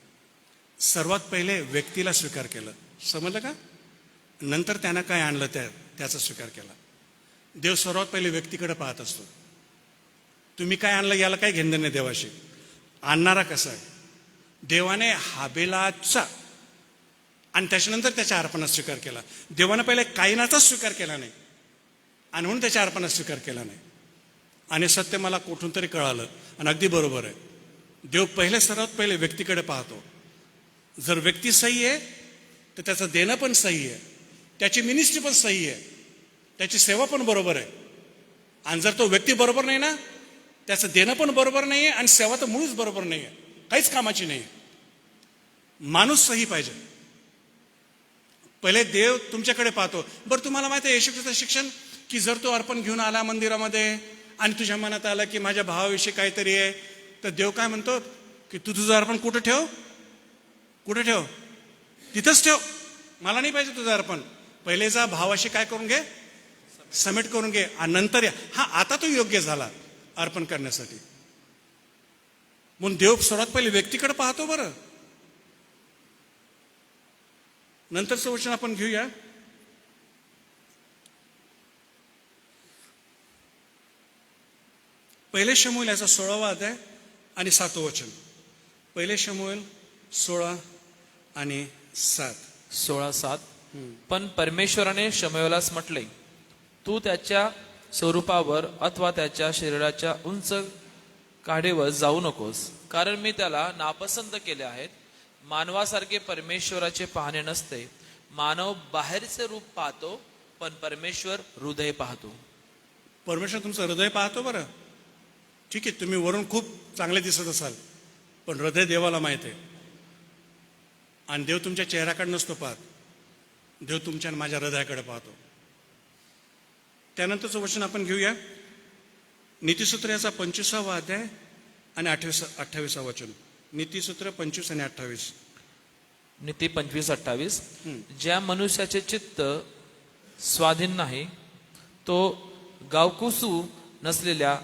सर्वात पहिले व्यक्तीला स्वीकार केलं, समजलं का? नंतर त्यानं काय आणलं त्याचा स्वीकार केला. देव सर्वात पहिले व्यक्तीकडे पाहत असतो. तुम्ही काय आणलं याला काय घेणं नाही देवाशी. आणणारा कसा आहे? देवाने हाबेलाचा आणि त्याच्यानंतर त्याच्या अर्पणात स्वीकार केला. देवानं पहिले काईनाचाच स्वीकार केला नाही आणि म्हणून त्याच्या अर्पणात स्वीकार केला नाही. आणि सत्य मला कुठून तरी कळालं आणि अगदी बरोबर आहे. देव पहिले सर्वात पहिले व्यक्तीकडे पाहतो. जर व्यक्ती सही आहे तर त्याचं देणं पण सही आहे, त्याची मिनिस्ट्री पण सही आहे, त्याची सेवा पण बरोबर आहे. आणि जर तो व्यक्ती बरोबर नाही ना, त्याचं देणं पण बरोबर नाही आहे आणि सेवा तर मुळीच बरोबर नाही आहे, काहीच कामाची नाही. माणूस सही पाहिजे. पहिले देव तुमच्याकडे पाहतो. बरं, तुम्हाला माहिती आहे येशू ख्रिस्ताचं शिक्षण की जर तो अर्पण घेऊन आला मंदिरामध्ये आणि तुझ्या मनात आलं की माझ्या भावाविषयी काहीतरी आहे, तर देव काय म्हणतो की तू तुझं अर्पण कुठं ठेव? कुठे ठेव? तिथंच ठेव. मला नाही पाहिजे तुझं अर्पण. पहिले जा भावाशी काय करून घे, सबमिट करून घे आणि नंतर या. हा, आता तो योग्य झाला अर्पण करण्यासाठी. म्हणून देव सर्वात पहिले व्यक्तीकडे पाहतो. बरं, नंतरचं वचन आपण घेऊया. पहिले शमूएल याचा 16वा अध्याय आणि 7वं वचन. पहिले शमूएल 16 आणि 7. 16:7. पण परमेश्वराने शमूएलास म्हटले, तू त्याच्या स्वरूपावर अथवा त्याच्या शरीराच्या उंच काढेवर जाऊ नकोस, कारण मी त्याला नापसंत केले आहेत. मानवासारखे परमेश्वराचे पाहणे नसते. मानव बाहेरचे रूप पाहतो, पण परमेश्वर हृदय पाहतो. परमेश्वर तुमचं हृदय पाहतो बरं. ठीक आहे, तुम्ही वरून खूप चांगले दिसत असाल, पण हृदय देवाला माहित आहे. आणि देव तुमच्या चेहऱ्याकडे नसतो पाहत, देव तुमच्या आणि माझ्या हृदयाकडे पाहतो. त्यानंतरचं वचन आपण घेऊया, नीतिसूत्र याचा 25वा अध्याय आणि 28वा वचन. नीतिसूत्र 25 आणि 28. नीती 25:28. ज्या मनुष्याचे चित्त स्वाधीन नाही, तो गावकुसू नसलेल्या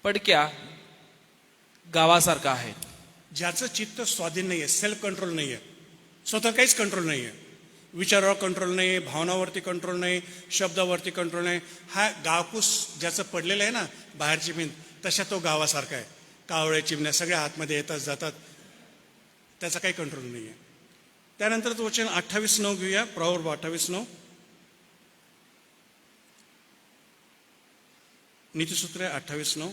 पडक्या गावासारखा आहे. ज्याचं चित्त स्वाधीन नाहीये, सेल्फ कंट्रोल नाहीये, स्वतः काहीच कंट्रोल नाहीये, विचारावर कंट्रोल नाही, भावनावरती कंट्रोल नाही, शब्दावरती कंट्रोल नाही, हा गावकूस ज्याचं पडलेलं आहे ना बाहेरची भिंत, तशा तो गावासारखा आहे. कावळे चिमण्या सगळ्या आतमध्ये येतात जातात, त्याचा काही कंट्रोल नाही आहे. त्यानंतर वचन 28:9 घेऊया. प्रवर्ब 28:9. नीतिसूत्र 28:9.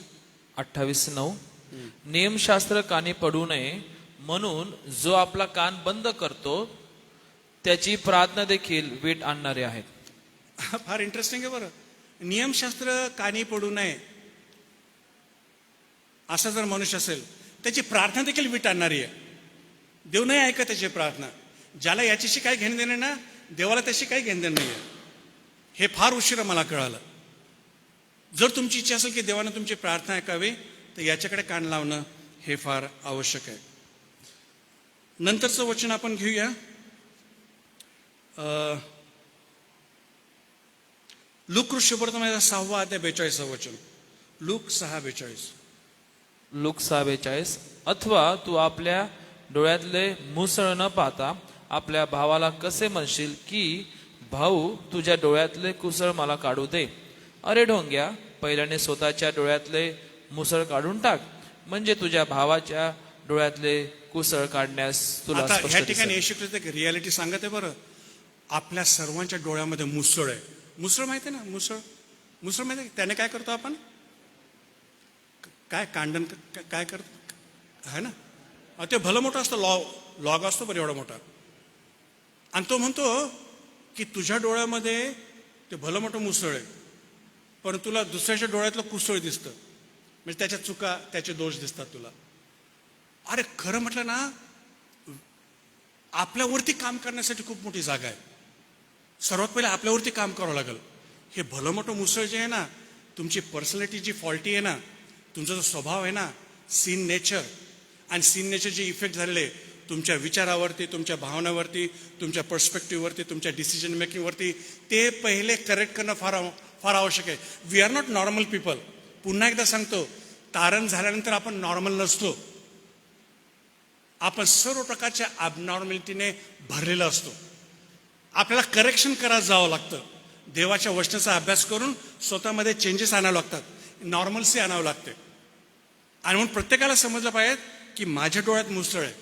28:9. नियमशास्त्र कानी पडू नये म्हणून जो आपला कान बंद करतो, त्याची प्रार्थना देखील वीट आणणारे आहेत. फार इंटरेस्टिंग आहे बरं. नियमशास्त्र कानी पडू नये असा जर मनुष्य असेल, त्याची प्रार्थना देखील वीट आणणारी आहे. देव नाही ऐकत त्याची प्रार्थना. ज्याला याच्याशी काही घेणं देणं ना, देवाला त्याशी काही घेणं देणं नाही आहे. हे फार उशिरा मला कळालं. जर तुमची इच्छा असेल की देवानं तुमची प्रार्थना ऐकावी, तर याच्याकडे कान लावणं हे फार आवश्यक आहे. नंतरचं वचन आपण घेऊया, लूक शुभवर्तमानाचा 6वा अध्याय 42 वचन. लूक 6:42. लूक 6:42. अथवा तू आपल्या डोळ्यातले मुसळ न पाहता आपल्या भावाला कसे म्हणशील की भाऊ, तुझ्या डोळ्यातले कुसळ मला काढू दे. अरे ढोंग्या, पहिल्याने स्वतःच्या डोळ्यातले मुसळ काढून टाक, म्हणजे तुझ्या भावाच्या डोळ्यातले कुसळ काढण्यास तुला आता स्पष्ट ह्या ठिकाणी दिसेल. येशू ख्रिस्त एक रियालिटी सांगत आहे बरं. आपल्या सर्वांच्या डोळ्यामध्ये मुसळ आहे. मुसळ माहिती आहे ना, मुसळ. मुसळ माहिती आहे, त्याने काय करतो आपण, काय कांडण काय करतो आहे ना. ते भलं मोठं असतं, लॉग असतो बरं एवढा मोठा. आणि तो म्हणतो की तुझ्या डोळ्यामध्ये ते भलं मोठं मुसळ आहे, पण तुला दुसऱ्याच्या डोळ्यातलं कुसळ दिसतं, म्हणजे त्याच्या चुका, त्याचे दोष दिसतात तुला. अरे खरं म्हटलं ना, आपल्यावरती काम करण्यासाठी खूप मोठी जागा आहे. सर्वात पहिले आपल्यावरती काम करावं लागेल. हे भलं मोठं मुसळ जे आहे ना, तुमची पर्सनॅलिटी जी फॉल्टी आहे ना, तुमचा जो स्वभाव आहे ना, सीन नेचर, आणि सीन नेचरचे इफेक्ट झालेले तुमच्या विचारावरती, तुमच्या भावनावरती, तुमच्या पर्स्पेक्टिव्हवरती, तुमच्या डिसिजन मेकिंगवरती, ते पहिले करेक्ट करणं फार आवश्यक आहे. We are not normal people. पुन्हा एकदा सांगतो, तारण झाल्यानंतर आपण नॉर्मल नसतो. आपण सर्व प्रकारच्या ॲबनॉर्मॅलिटीने भरलेला असतो. आपल्याला करेक्शन करायला जावं लागतं. देवाच्या वचनाचा अभ्यास करून स्वतःमध्ये चेंजेस आणावं लागतात, नॉर्मलसी आणावं लागते. आणि म्हणून प्रत्येकाला समजलं पाहिजे की माझ्या डोळ्यात मुसळ आहे.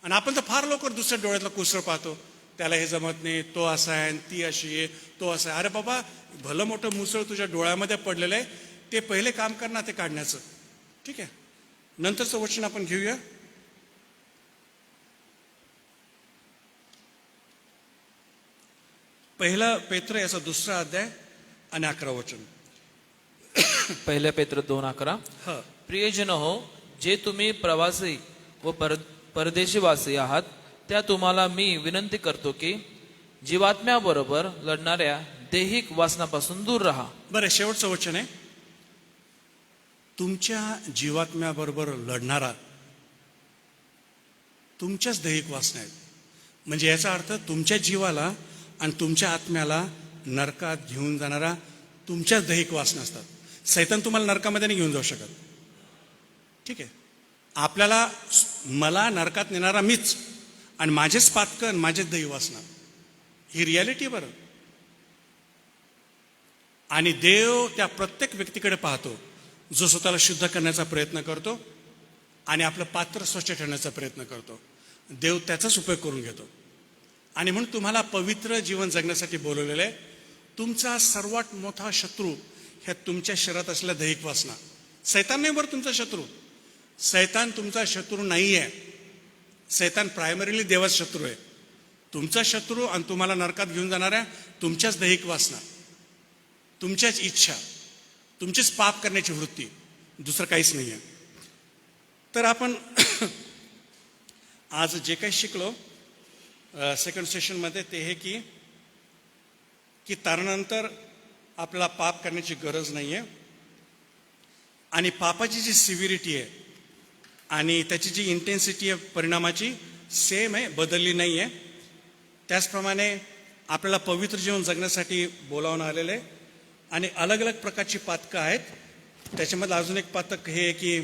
आणि आपण तर फार लवकर दुसऱ्या डोळ्यातला कुसळ पाहतो. त्याला हे जमत नाही, तो असा आहे, ती अशी आहे, तो असा आहे. अरे बाबा, भलं मोठं मुसळ तुझ्या डोळ्यामध्ये पडलेलं आहे, ते पहिले काम कर ना ते काढण्याचं. ठीक आहे. नंतरचं वचन आपण घेऊया, पहिला पेत्र याचा 2रा अध्याय आणि 11 वचन. पहिल्या पेत्र 2:11. हा. प्रियजन हो, जे तुम्ही प्रवासी व परदेशीवासी आहात, त्या तुम्हाला मी विनंती करतो की जीवात्म्याबरोबर लढणाऱ्या दैहिक वासनापासून दूर राहा. बरं, शेवटचं वचन आहे, तुमच्या जीवात्म्याबरोबर लढणारा तुमच्याच दैहिक वासना आहेत. म्हणजे याचा अर्थ तुमच्या जीवाला आणि तुमच्या आत्म्याला नरकात घेऊन जाणारा तुमच्याच दैहिक वासना असतात. सैतान तुम्हाला नरकामध्ये नाही घेऊन जाऊ शकत. ठीक आहे. आपल्याला, मला नरकात नेणारा मीच, आणि माझेच पातकन, माझेच दैहिक वासना, ही रियालिटी बरं. आणि देव त्या प्रत्येक व्यक्तीकडे पाहतो जो स्वतःला शुद्ध करण्याचा प्रयत्न करतो आणि आपलं पात्र स्वच्छ ठेवण्याचा प्रयत्न करतो. देव त्याचाच उपयोग करून घेतो. आणि म्हणून तुम्हाला पवित्र जीवन जगण्यासाठी बोलवलेलं आहे. तुमचा सर्वात मोठा शत्रू ह्या तुमच्या शरीरात असलेल्या दैहिक वासना. सैतान नाही बरं तुमचा शत्रू. सैतान तुमचा शत्रू नाही आहे. सैतान प्रायमरीली देवाचा शत्रू आहे. तुमचा शत्रू आणि तुम्हाला नरकात घेऊन जाणाऱ्या तुमच्याच दैहिक वासना, तुमच्याच इच्छा, तुमचेच पाप करण्याची वृत्ती, दुसरं काहीच नाही आहे. तर आपण आज जे काही शिकलो सेकंड सेशनमध्ये ते हे की तारणानंतर आपल्याला पाप करण्याची गरज नाही आहे आणि पापाची जी सिव्हिरिटी आहे आणि त्याची जी इंटेन्सिटी आहे परिणामाची सेम आहे, बदलली नाही आहे. त्याचप्रमाणे आपल्याला पवित्र जीवन जगण्यासाठी बोलावून आलेलं आहे आणि अलग अलग प्रकारची पातकं आहेत. त्याच्यामध्ये अजून एक पातक हे आहे की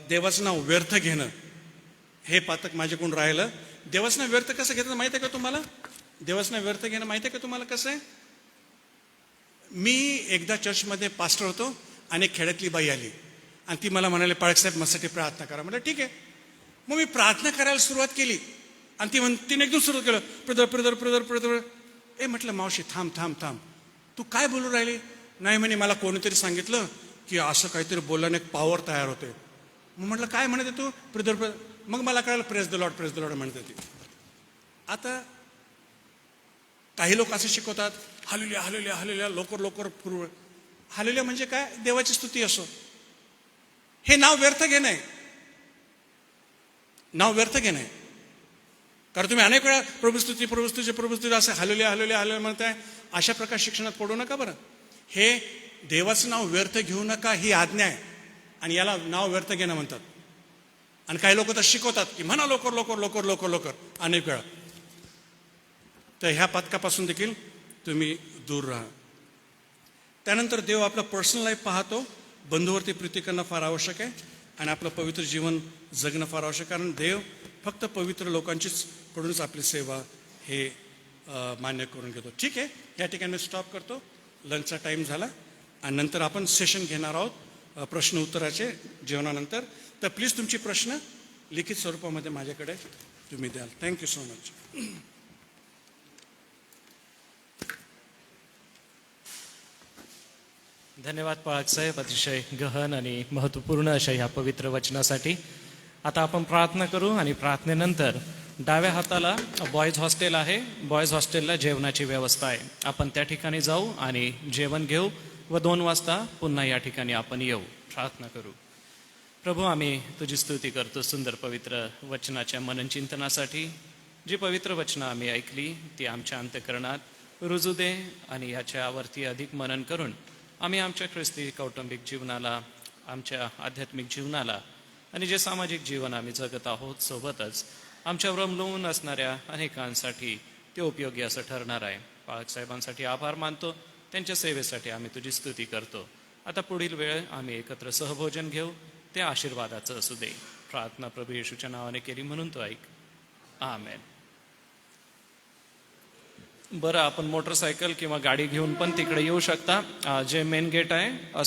देवाचं नाव व्यर्थ घेणं. हे पातक माझ्याकडून राहिलं. देवाचं नाव व्यर्थ कसं घेतं माहिती आहे का तुम्हाला? देवाचं नाव व्यर्थ घेणं माहिती आहे का तुम्हाला कसं आहे? मी एकदा चर्चमध्ये पास्टर होतो आणि एक खेड्यातली बाई आली आणि ती मला म्हणाली, पाळकसाहेब माझ्यासाठी प्रार्थना करा. म्हटलं ठीक आहे. मग मी प्रार्थना करायला सुरुवात केली आणि तिने एकदम सुरुवात केलं, ब्रदर ब्रदर ब्रदर ब्रदर. म्हटलं मावशी थांब थांब थांब, तू काय बोलू राहिली? नाही म्हणे, मला कोणीतरी सांगितलं की असं काहीतरी बोलल्याने एक पॉवर तयार होते. मग म्हटलं काय म्हणते तू? Brother brother. मग मला कळलं प्रेज द लॉर्ड म्हणते ती. आता काही लोक असं शिकवतात, हालेलुया हालेलुया हालेलुया, लवकर लवकर पूर्व. हालेलुया म्हणजे काय? देवाची स्तुती असो. हे नाव व्यर्थ घेणं आहे. नाव व्यर्थ घेणं आहे. कारण तुम्ही अनेक वेळा प्रभुस्तुती असं हालेलुया हालेलुया हालेलुया म्हणताय. अशा प्रकार शिक्षणात पडू नका बरं. हे देवाचं नाव व्यर्थ घेऊ नका ही आज्ञा आहे आणि याला नाव व्यर्थ घेणं म्हणतात. आणि काही लोक तर शिकवतात की म्हणा लवकर लवकर लवकर लवकर लवकर अनेक वेळा. तर ह्या पथकापासून देखील तुम्ही दूर राहा. त्यानंतर देव आपलं पर्सनल लाईफ पाहतो. बंधूवरती प्रीती करणं फार आवश्यक आहे आणि आपलं पवित्र जीवन जगणं फार आवश्यक आहे. कारण देव फक्त पवित्र लोकांचीच कडूनच आपली सेवा हे मान्य करून घेतो. ठीक आहे, या ठिकाणी मी स्टॉप करतो. लंचचा टाईम झाला आणि नंतर आपण सेशन घेणार आहोत प्रश्न उत्तराचे जेवणानंतर. तर प्लीज तुमची प्रश्न लिखित स्वरूपामध्ये माझ्याकडे तुम्ही द्याल. Thank you so much. धन्यवाद पाळक साहेब, अतिशय गहन आणि महत्त्वपूर्ण अशा ह्या पवित्र वचनासाठी. आता आपण प्रार्थना करू आणि प्रार्थनेनंतर डाव्या हाताला बॉयज हॉस्टेल आहे. बॉयज हॉस्टेलला जेवणाची व्यवस्था आहे. आपण त्या ठिकाणी जाऊ आणि जेवण घेऊ व 2 वाजता पुन्हा या ठिकाणी आपण येऊ. प्रार्थना करू. प्रभू, आम्ही तुझी स्तुती करतो सुंदर पवित्र वचनाच्या मननचिंतनासाठी. जी पवित्र वचनं आम्ही ऐकली ती आमच्या अंतःकरणात रुजू दे आणि याच्यावरती अधिक मनन करून आम्ही आमच्या ख्रिस्ती कौटुंबिक जीवनाला, आमच्या आध्यात्मिक जीवनाला आणि जे सामाजिक जीवन आम्ही जगत आहोत सोबतच आमच्यावर अवलंबून असणाऱ्या अनेकांसाठी ते उपयोगी असं ठरणार आहे. पाळक साहेबांसाठी आभार मानतो. त्यांच्या सेवेसाठी आम्ही तुझी स्तुती करतो. आता पुढील वेळ आम्ही एकत्र सहभोजन घेऊ. ते आशीर्वादाचं असू दे. प्रार्थना प्रभू येशूच्या नावाने केली म्हणून तो ऐक. आमेन. बरं, आपण मोटरसायकल किंवा गाडी घेऊन पण तिकडे येऊ शकता. जे मेन गेट आहे